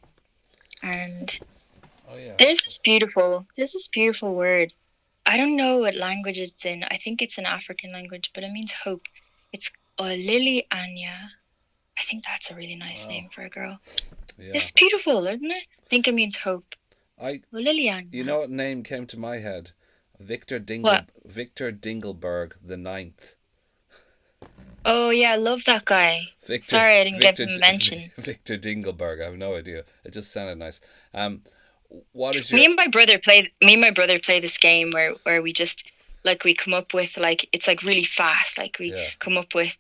And yeah. there's this beautiful word. I don't know what language it's in. I think it's an African language, but it means hope. It's Lily Anya. I think that's a really nice name for a girl. Yeah. It's beautiful, isn't it? I think it means hope. Lily Anya. You know what name came to my head? Victor Dingleberg the Ninth. Oh yeah, I love that guy. Sorry, I didn't get him mentioned. Victor Dingleberg. I have no idea. It just sounded nice. What is Me and my brother play this game where we just we come up with it's really fast. We come up with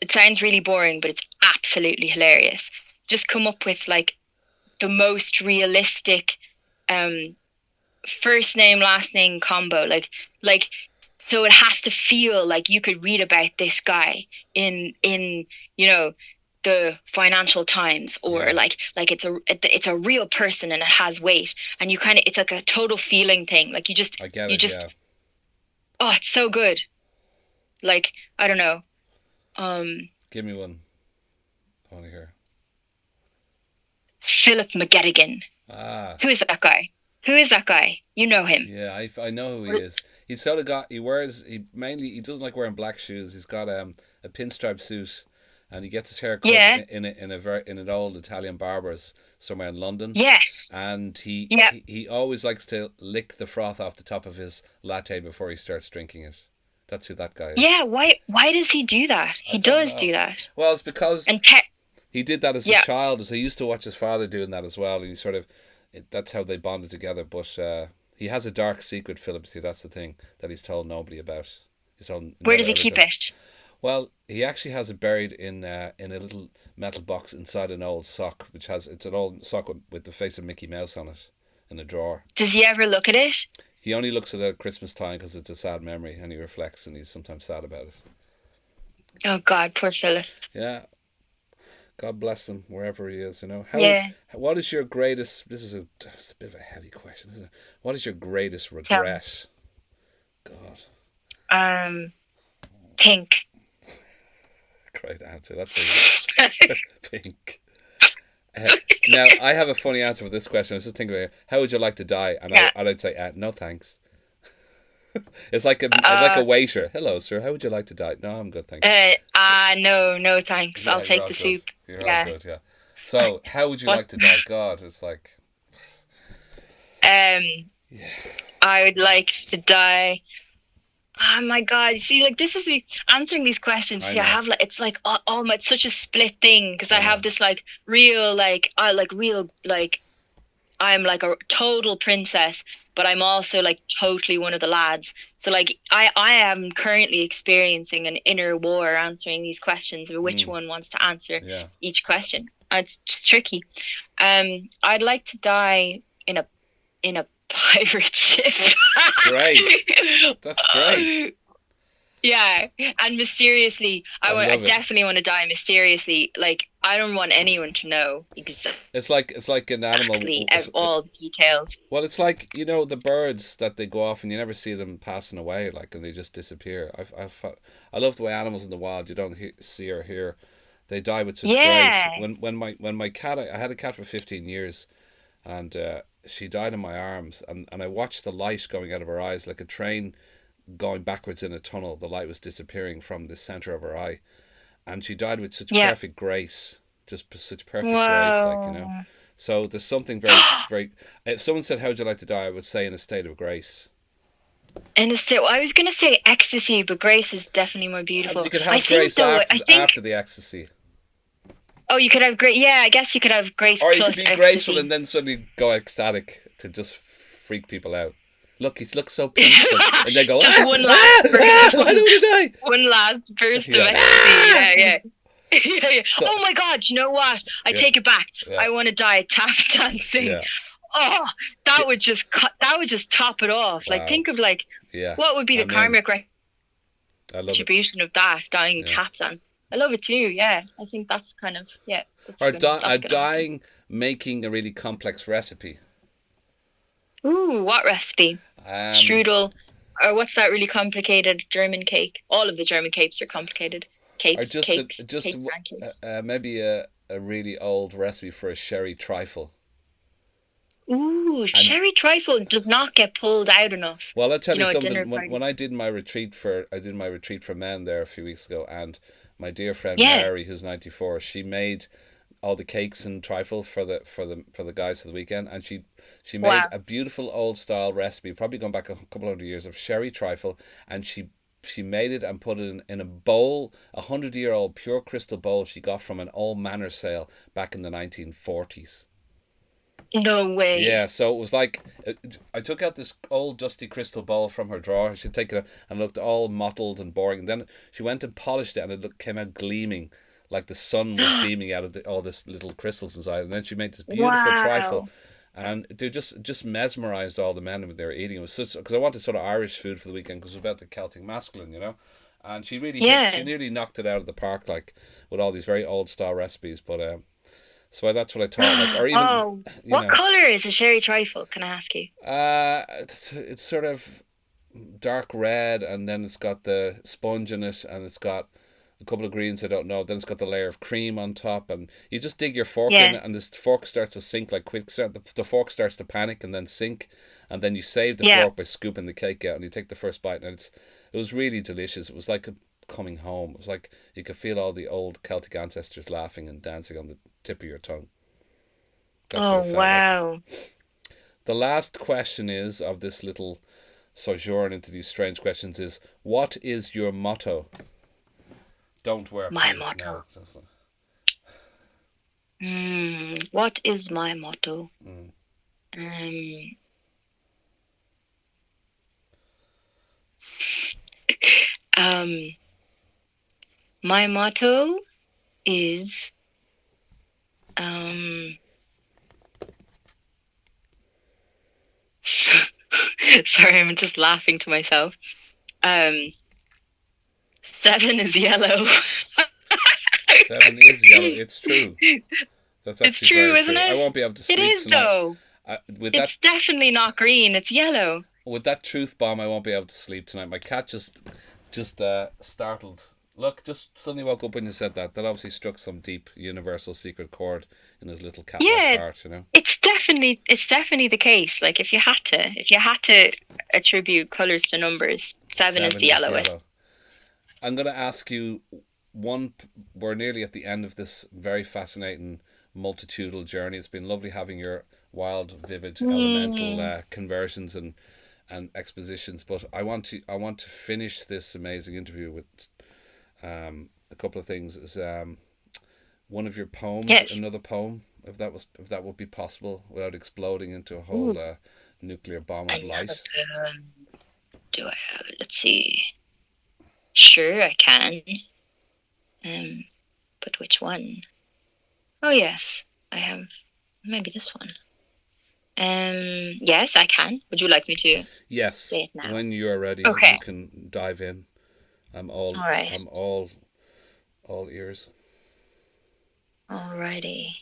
it sounds really boring, but it's absolutely hilarious. Just come up with the most realistic first name last name combo. So it has to feel like you could read about this guy in the Financial Times, or it's a real person and it has weight, and you kind of, it's like a total feeling thing. I get it. Yeah. Oh, it's so good. I don't know. Give me one. I want to hear. Philip McGettigan. Who is that guy? You know him. Yeah, I know who he is. He's sort of he doesn't like wearing black shoes. He's got a pinstripe suit, and he gets his hair cut in an old Italian barber's somewhere in London. Yes. And he always likes to lick the froth off the top of his latte before he starts drinking it. That's who that guy is. Yeah, why does he do that? He does do that. Well, it's because he did that as a child, so he used to watch his father doing that as well, and he sort of, that's how they bonded together. But he has a dark secret, Philip. See, that's the thing that he's told nobody about. Where does he keep it? Well, he actually has it buried in a little metal box inside an old sock, it's an old sock with the face of Mickey Mouse on it, in a drawer. Does he ever look at it? He only looks at it at Christmas time because it's a sad memory, and he reflects, and he's sometimes sad about it. Oh God, poor Philip. Yeah. God bless him wherever he is, What is your greatest... This is a bit of a heavy question, isn't it? What is your greatest regret? God. Pink. Great answer. That's pink. Now, I have a funny answer for this question. I was just thinking about it. How would you like to die? And I'd say, no thanks. It's like a waiter. Hello, sir. How would you like to die? No, I'm good, thank you. No thanks. I'll take the soup. You're all good, yeah. So, how would you like to die? God, it's like... I would like to die... Oh my God! See, this is me answering these questions. See, I have it's it's such a split thing, because I have this real I'm like a total princess, but I'm also like totally one of the lads. So like I am currently experiencing an inner war answering these questions of which Mm, one wants to answer yeah. each question. It's just tricky. I'd like to die in a pirate ship. Great. That's great. Yeah, and mysteriously, I I love it. definitely want to die mysteriously. Like I don't want anyone to know It's like an animal. exactly all the details. Well, it's like, the birds that they go off and you never see them passing away, like, and they just disappear. I love the way animals in the wild, you don't see or hear. They die with such grace. Yeah, When my cat, I had a cat for 15 years, and she died in my arms, and I watched the light going out of her eyes like a train going backwards in a tunnel. The light was disappearing from the center of her eye, and she died with such yeah. perfect grace, just such perfect grace, like. Wow. So there's something very, very. If someone said, "How'd you like to die?" I would say, in a state of grace. And so I was gonna say ecstasy, but grace is definitely more You beautiful. could I have think grace though, after I think after the ecstasy, oh, you could have grace. Yeah, I guess you could have grace or you could plus be graceful and ecstasy. then suddenly go ecstatic to just freak people out. Look, he looks so peaceful, and they go, Just ah, one last ah, burst, ah, I don't want to die. one last burst of Yeah. ecstasy. Ah! Yeah, yeah. Yeah, yeah. So, Oh my God, you know what? I yeah, take it back. yeah, I want to die tap dancing. yeah. Oh, that would just top it off. Like Wow. think of like Yeah. what would be the I'm in. karmic I love it. retribution of that dying Yeah. tap dance. I love it too. Yeah, I think that's kind of yeah. Or That's gonna happen. dying making a really complex recipe. Ooh, what recipe? Um, Strudel, or what's that really complicated German cake? All of the German cakes are complicated. or Cakes, cakes, just cakes and cakes. maybe a really old recipe for a sherry trifle. Ooh, And sherry trifle does not get pulled out enough. well, I'll tell you At dinner something. When parties. I did my retreat for men there a few weeks ago, and my dear friend Yeah, Mary, who's 94, she made all the cakes and trifle for the guys for the weekend, and she made wow. a beautiful old style recipe, probably going back a couple hundred years, of sherry trifle, and she made it and put it in a bowl, 100-year-old pure crystal bowl she got from an old manor sale back in the 1940s. No way. Yeah, so it was like I took out this old dusty crystal bowl from her drawer. She'd taken it and it looked all mottled and boring. And then she went and polished it, and came out gleaming, like the sun was beaming out of all this little crystals inside. And then she made this beautiful trifle, Wow. and they just mesmerized all the men when they were eating. It was such, because I wanted sort of Irish food for the weekend, because it was about the Celtic masculine. And she really she Yeah. nearly knocked it out of the park, like, with all these very old style recipes. But so that's what I taught, like, or even Oh, you what know. color is a sherry trifle? Can I ask you? It's sort of dark red, and then it's got the sponge in it, and it's got a couple of greens I don't know. Then it's got the layer of cream on top, and you just dig your fork in Yeah. it, and this fork starts to sink like quicksand. The fork starts to panic and then sink, and then you save the Yeah. fork by scooping the cake out, and you take the first bite, and it was really delicious. It was like coming home. It was like you could feel all the old Celtic ancestors laughing and dancing on the tip of your tongue. That's what Oh, it felt like. wow. The last question is of this little sojourn into these strange questions is, what is your motto? Don't wear My pink. motto. No. What is my motto? Mm. Um, um, my motto is um. Sorry, I'm just laughing to myself. Um, 7 is yellow. 7 is yellow. It's true. That's It's actually true, very isn't true. I it? won't be able to It sleep is tonight. though. With that It's definitely not green. It's yellow. with that truth bomb, I won't be able to sleep tonight. My cat just startled. Look, just suddenly woke up when you said that. That obviously struck some deep universal secret chord in his little cat-like Yeah, heart. it's definitely the case. Like if you had to attribute colors to numbers, 7 is 7 the is yellowest. yellow. I'm going to ask you one. We're nearly at the end of this very fascinating multitudinal journey. It's been lovely having your wild, vivid, elemental Mm, conversions and expositions. But I want to finish this amazing interview with a couple of things. Is one of your poems yes. another poem? if that would be possible without exploding into a whole Ooh, nuclear bomb of another light. poem. Do I have? Let's see. Sure, I can. Um, but which one? Oh yes, I have. Maybe this one. Yes, I can. Would you like me to Yes, say it now? when you are ready, you Okay. can dive in. All right. I'm all ears. Alrighty.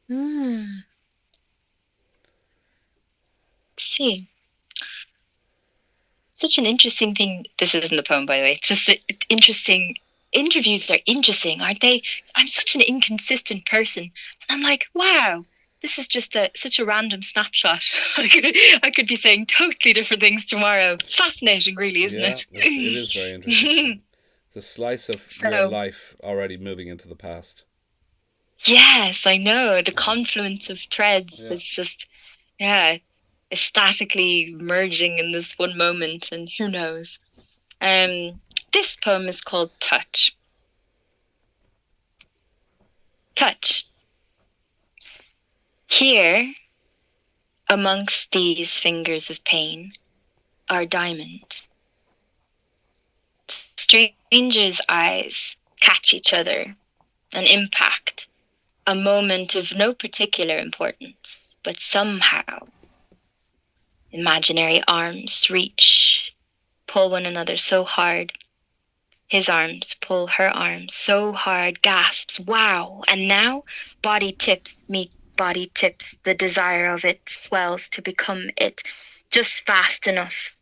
Hmm. Let's see. Such an interesting thing. This isn't a poem, by the way. It's just interesting. Interviews are interesting, aren't they? I'm such an inconsistent person, and I'm like, wow, this is just such a random snapshot. I could be saying totally different things tomorrow. Fascinating, really, isn't Yeah, it is very interesting. it? It's a slice of your So, life already moving into the past. yes, I know the confluence of threads. Yeah. It's just, yeah, ecstatically merging in this one moment, and who knows. This poem is called Touch. Touch. Here, amongst these fingers of pain, are diamonds. Strangers' eyes catch each other, an impact, a moment of no particular importance, but somehow imaginary arms reach, pull one another so hard. His arms pull her arms so hard, gasps, wow. And now body tips meet body tips. The desire of it swells to become it, just fast enough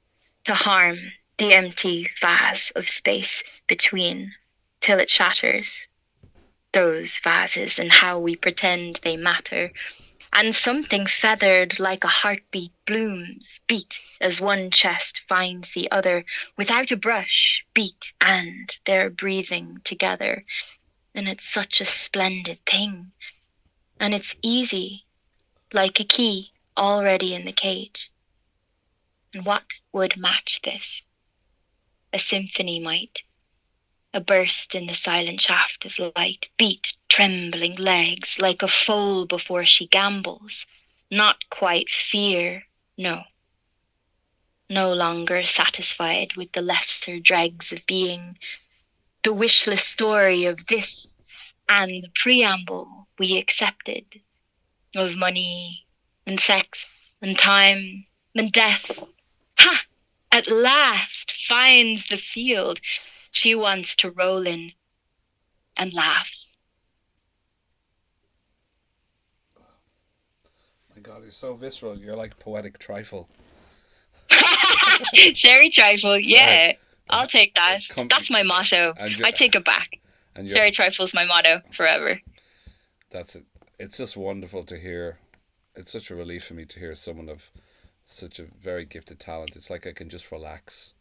to harm the empty vase of space between, till it shatters. Those vases and how we pretend they matter, and something feathered like a heartbeat blooms, beat as one chest finds the other, without a brush, beat, and they're breathing together. And it's such a splendid thing. And it's easy, like a key already in the cage. And what would match this? A symphony might. A burst in the silent shaft of light, beat trembling legs like a foal before she gambles. Not quite fear, no. No longer satisfied with the lesser dregs of being. The wishless story of this and the preamble we accepted of money and sex and time and death. Ha! At last finds the field she wants to roll in and laughs. My God, you're so visceral. You're like poetic trifle. Sherry trifle, Sorry, yeah, I'll take that. come That's my motto. and you're I take it back. and you're Sherry trifle's my motto forever. that's it. It's just wonderful to hear. It's such a relief for me to hear someone of such a very gifted talent. It's like I can just relax,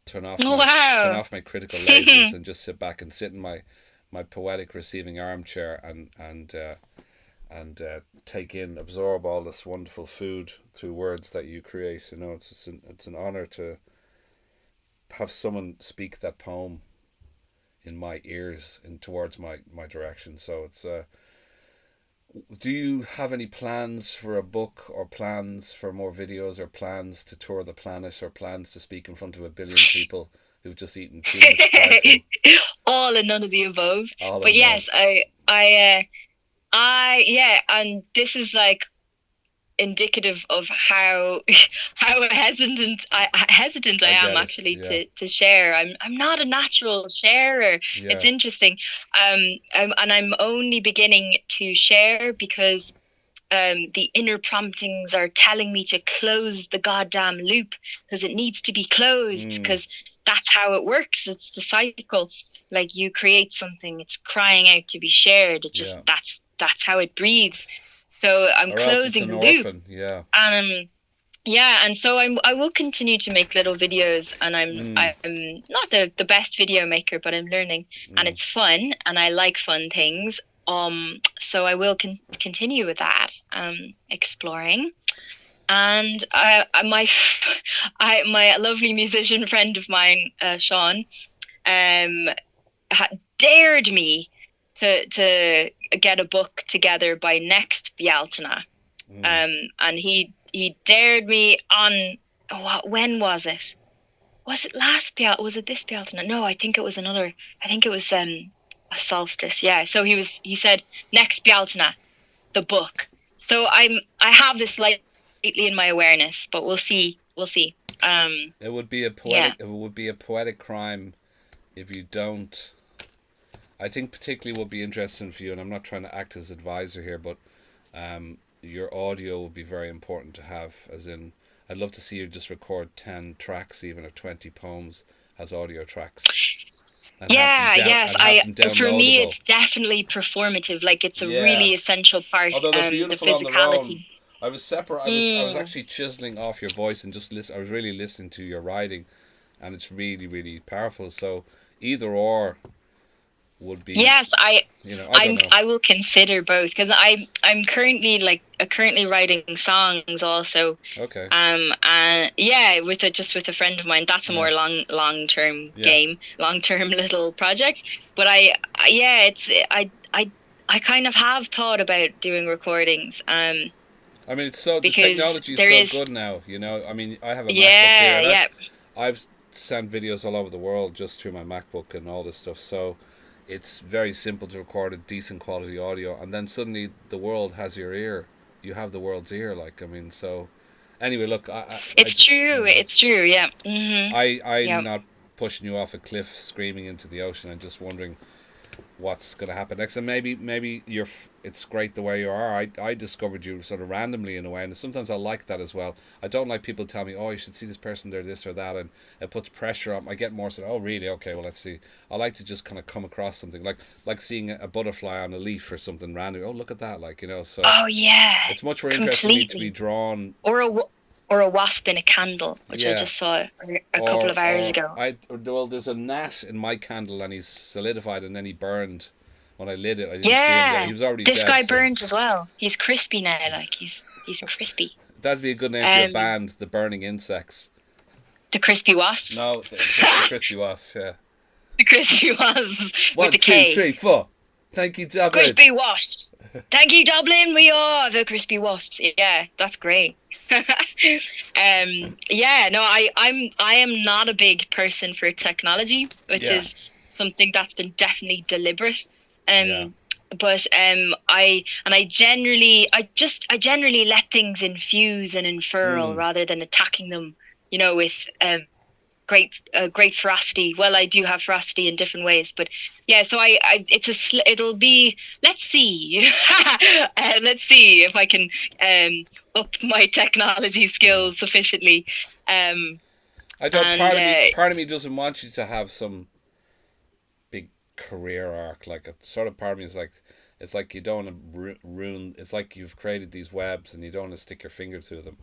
turn Wow. off my critical lasers, and just sit back and sit in my poetic receiving armchair and take in, absorb all this wonderful food through words that you create. You know, it's an honor to have someone speak that poem in my ears and towards my direction. So it's do you have any plans for a book or plans for more videos or plans to tour the planet or plans to speak in front of a billion people who've just eaten too much trifle? All and none of the above. All But and none. yes, yeah, and this is like indicative of how how hesitant I I am get it. actually Yeah. to share. I'm not a natural sharer. It's Yeah. interesting, and I'm only beginning to share because the inner promptings are telling me to close the goddamn loop because it needs to be closed Mm, because that's how it works. It's the cycle. Like you create something, it's crying out to be shared. It just yeah. that's how it breathes. So I'm Or else it's closing an the loop, orphan. Yeah. and yeah, and so I will continue to make little videos, and Mm, I'm not the best video maker, but I'm learning, and mm. it's fun, and I like fun things. So I will continue with that, exploring, and my lovely musician friend of mine, Sean, um, dared me to get a book together by next Bealtaine. And he dared me on, when was it? Was it last Bealtaine? Was it this Bealtaine? No, I think it was another. I think it was a solstice. Yeah. So he said next Bealtaine, the book. So I have this slightly in my awareness, but we'll see. We'll see. It would be a Yeah. poetic. It would be a poetic crime if you don't. I think particularly would be interesting for you, and I'm not trying to act as advisor here, but your audio would be very important to have. As in, I'd love to see you just record 10 tracks, even or 20 poems as audio tracks, and Yeah, yes. have them For me, downloadable. it's definitely performative. Like it's a Yeah, really essential part. although they're The beautiful on their own. physicality. I was separate. I was Mm. actually chiseling off your voice and just listen. I was really listening to your writing, and it's really really powerful. So either or would be, Yes, I don't know. I will consider both because I'm currently currently writing songs also. Okay. And yeah, with a friend of mine. That's a Yeah. more long term Yeah. game, long term little project. But yeah, I kind of have thought about doing recordings. I mean, it's so the Because technology is there so is, good now. I mean, I have a MacBook here, yeah, and yeah. I've sent videos all over the world just through my MacBook and all this stuff. So it's very simple to record a decent quality audio, and then suddenly the world has your ear. You have the world's ear. Like, I mean, so anyway, look, I It's just, true. It's true. Yeah. I'm Yeah. not pushing you off a cliff, screaming into the ocean. I'm just wondering what's going to happen next. And maybe it's great the way you are. I discovered you sort of randomly in a way, and sometimes I like that as well. I don't like people tell me, oh, you should see this person, they're this or that, and it puts pressure on. I get more sort of, oh really, okay, well, let's see. I like to just kind of come across something like seeing a butterfly on a leaf or something random. Oh, look at that, like, so Oh yeah. it's much more interesting to me to be Completely. drawn. Or or a wasp in a candle, which I Yeah. just saw a couple of hours ago. Well, there's a gnat in my candle, and he's solidified, and then he burned when I lit it. I didn't see him there. He Yeah, was already this dead. guy So burnt as well. He's crispy now. Like he's crispy. that'd be a good name for your Um, band, the Burning Insects. the crispy wasps. No, the Chrissy was. Yeah. The crispy wasps with One, the two, K. three, four. Thank you, Dublin. Crispy wasps. Thank you, Dublin. We are the crispy wasps. Yeah, that's great. Yeah, no, I am not a big person for technology, which Yeah. is something that's been definitely deliberate. Yeah. But I generally let things infuse and unfurl Mm. rather than attacking them, with great ferocity. Well, I do have ferocity in different ways, but yeah. So it'll be. Let's see. Let's see if I can up my technology Yeah. skills sufficiently. Um, I don't. and Part of me doesn't want you to have some big career arc. Like a sort of part of me is like, it's like you don't want to ruin. It's like you've created these webs and you don't want to stick your finger through them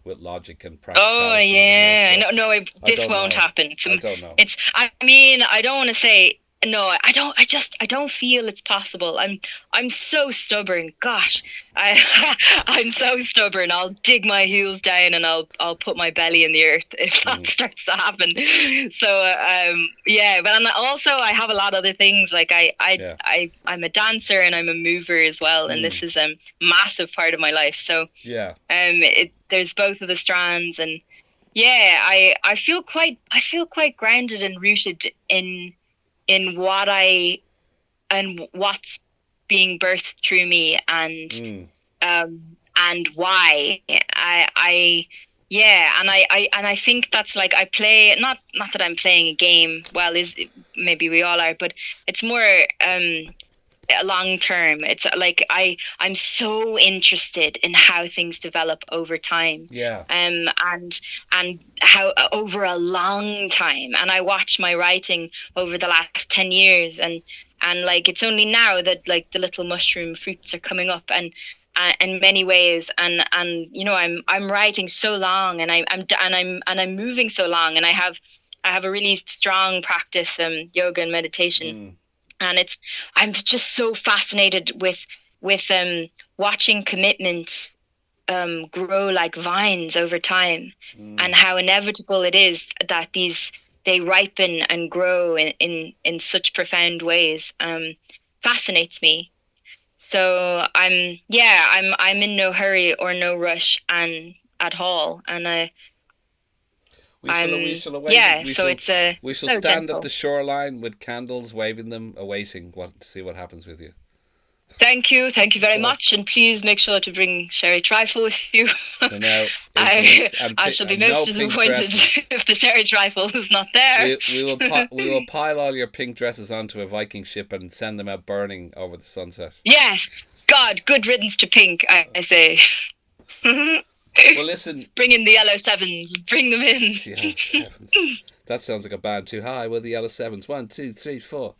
with logic and Oh practicality. yeah, So no, I this don't won't know. happen. I don't know. It's. I mean, I don't want to say no. I don't. I don't feel it's possible. I'm so stubborn. Gosh, I'm so stubborn. I'll dig my heels down and I'll put my belly in the earth if that Mm. starts to happen. So yeah, but also I have a lot of other things. Like Yeah. I'm a dancer and I'm a mover as well, and Mm. this is a massive part of my life. So Yeah. there's both of the strands, and yeah, I feel quite grounded and rooted in what's being birthed through me, Mm. and why I yeah, and I think that's like I play, not that I'm playing a game. Well, is maybe we all are, but it's more long term. It's like I'm so interested in how things develop over time, Yeah. and how over a long time. And I watch my writing over the last 10 years, and like it's only now that like the little mushroom fruits are coming up, and in many ways, and I'm writing so long, and I'm moving so long, and I have a really strong practice, yoga and meditation, Mm. and I'm just so fascinated with watching commitments grow like vines over time, Mm. and how inevitable it is that they ripen and grow in such profound ways. Fascinates me. So I'm in no hurry or no rush and at all, and We I'm shall await it. yeah. So it's We shall so stand at the gentle. shoreline with candles, waving them, awaiting what to see what happens with you. Thank you very much, and please make sure to bring sherry trifle with you. The now I infamous and, I shall be no most pink disappointed dresses. if the sherry trifle is not there. We will pile all your pink dresses onto a Viking ship and send them out burning over the sunset. Yes, God, good riddance to pink, I say. Well, listen. Bring in the yellow sevens. Bring them in. The yellow sevens. That sounds like a band too high. Well, the yellow sevens. 1, 2, 3, 4.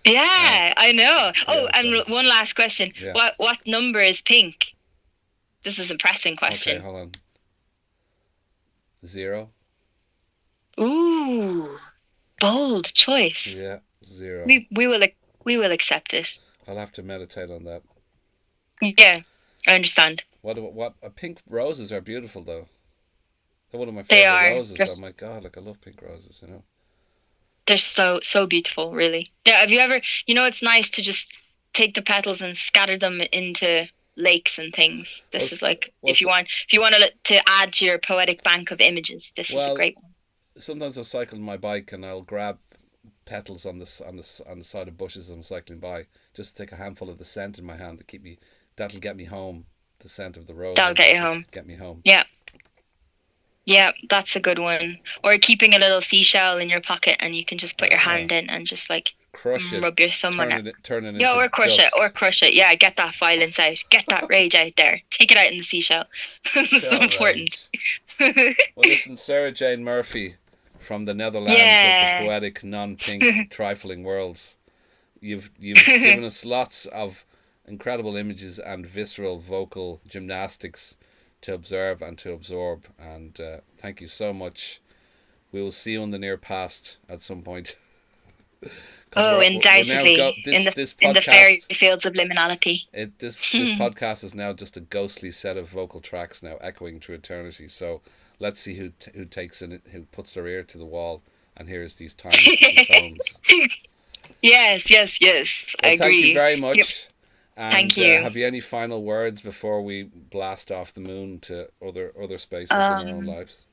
Yeah, I know. The Oh, yellow and sevens. one last question. Yeah. What number is pink? This is a pressing Okay, question. hold on. 0. Ooh, bold choice. Yeah, 0. We will accept it. I'll have to meditate on that. Yeah, I understand. What? Pink roses are beautiful though. They're one of my They favorite are. roses. Oh my god, like I love pink roses. You know. They're so beautiful, really. Yeah, have you ever, it's nice to just take the petals and scatter them into lakes and things. Well, This is like well, if you want to add to your poetic bank of images, this is a well. great one. Sometimes I've cycled my bike and I'll grab petals on the side of bushes as I'm cycling by, just to take a handful of the scent in my hand to keep me. That'll get me home. The scent of the rose That'll will get you just home. get me home. Yeah. Yeah, that's a good one. Or keeping a little seashell in your pocket and you can just put your Ah, hand in and just like crush it, rub your thumb on it. turn it Yeah, into or dust. crush it. Yeah, get that violence out. Get that rage out there. Take it out in the seashell. It's so Shell important. rage. Well, listen, Sarah Jane Murphy from the Netherlands of the Yeah. poetic, non-pink, trifling worlds. You've given us lots of incredible images and visceral vocal gymnastics to observe and to absorb. And thank you so much. We will see you in the near past at some point. Because Oh, we're now undoubtedly this in the fairy podcast. fields of liminality. This podcast is now just a ghostly set of vocal tracks now echoing through eternity. So let's see who takes in it, who puts their ear to the wall and hears these timeless little tones. Yes, yes, yes. I Well, thank you agree. very Yep. much. Thank And you. have you any final words before we blast off the moon to other spaces in our own Um, lives?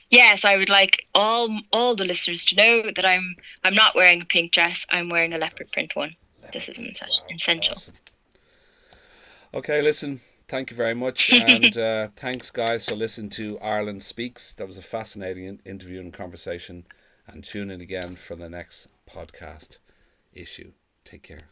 yes, I would like all the listeners to know that I'm not wearing a pink dress. I'm wearing a leopard print one. This Leopard is print. Wow, essential. awesome. Okay, listen. Thank you very much, and thanks, guys, for listening to Ireland Speaks. That was a fascinating interview and conversation. And tune in again for the next podcast issue. Take care.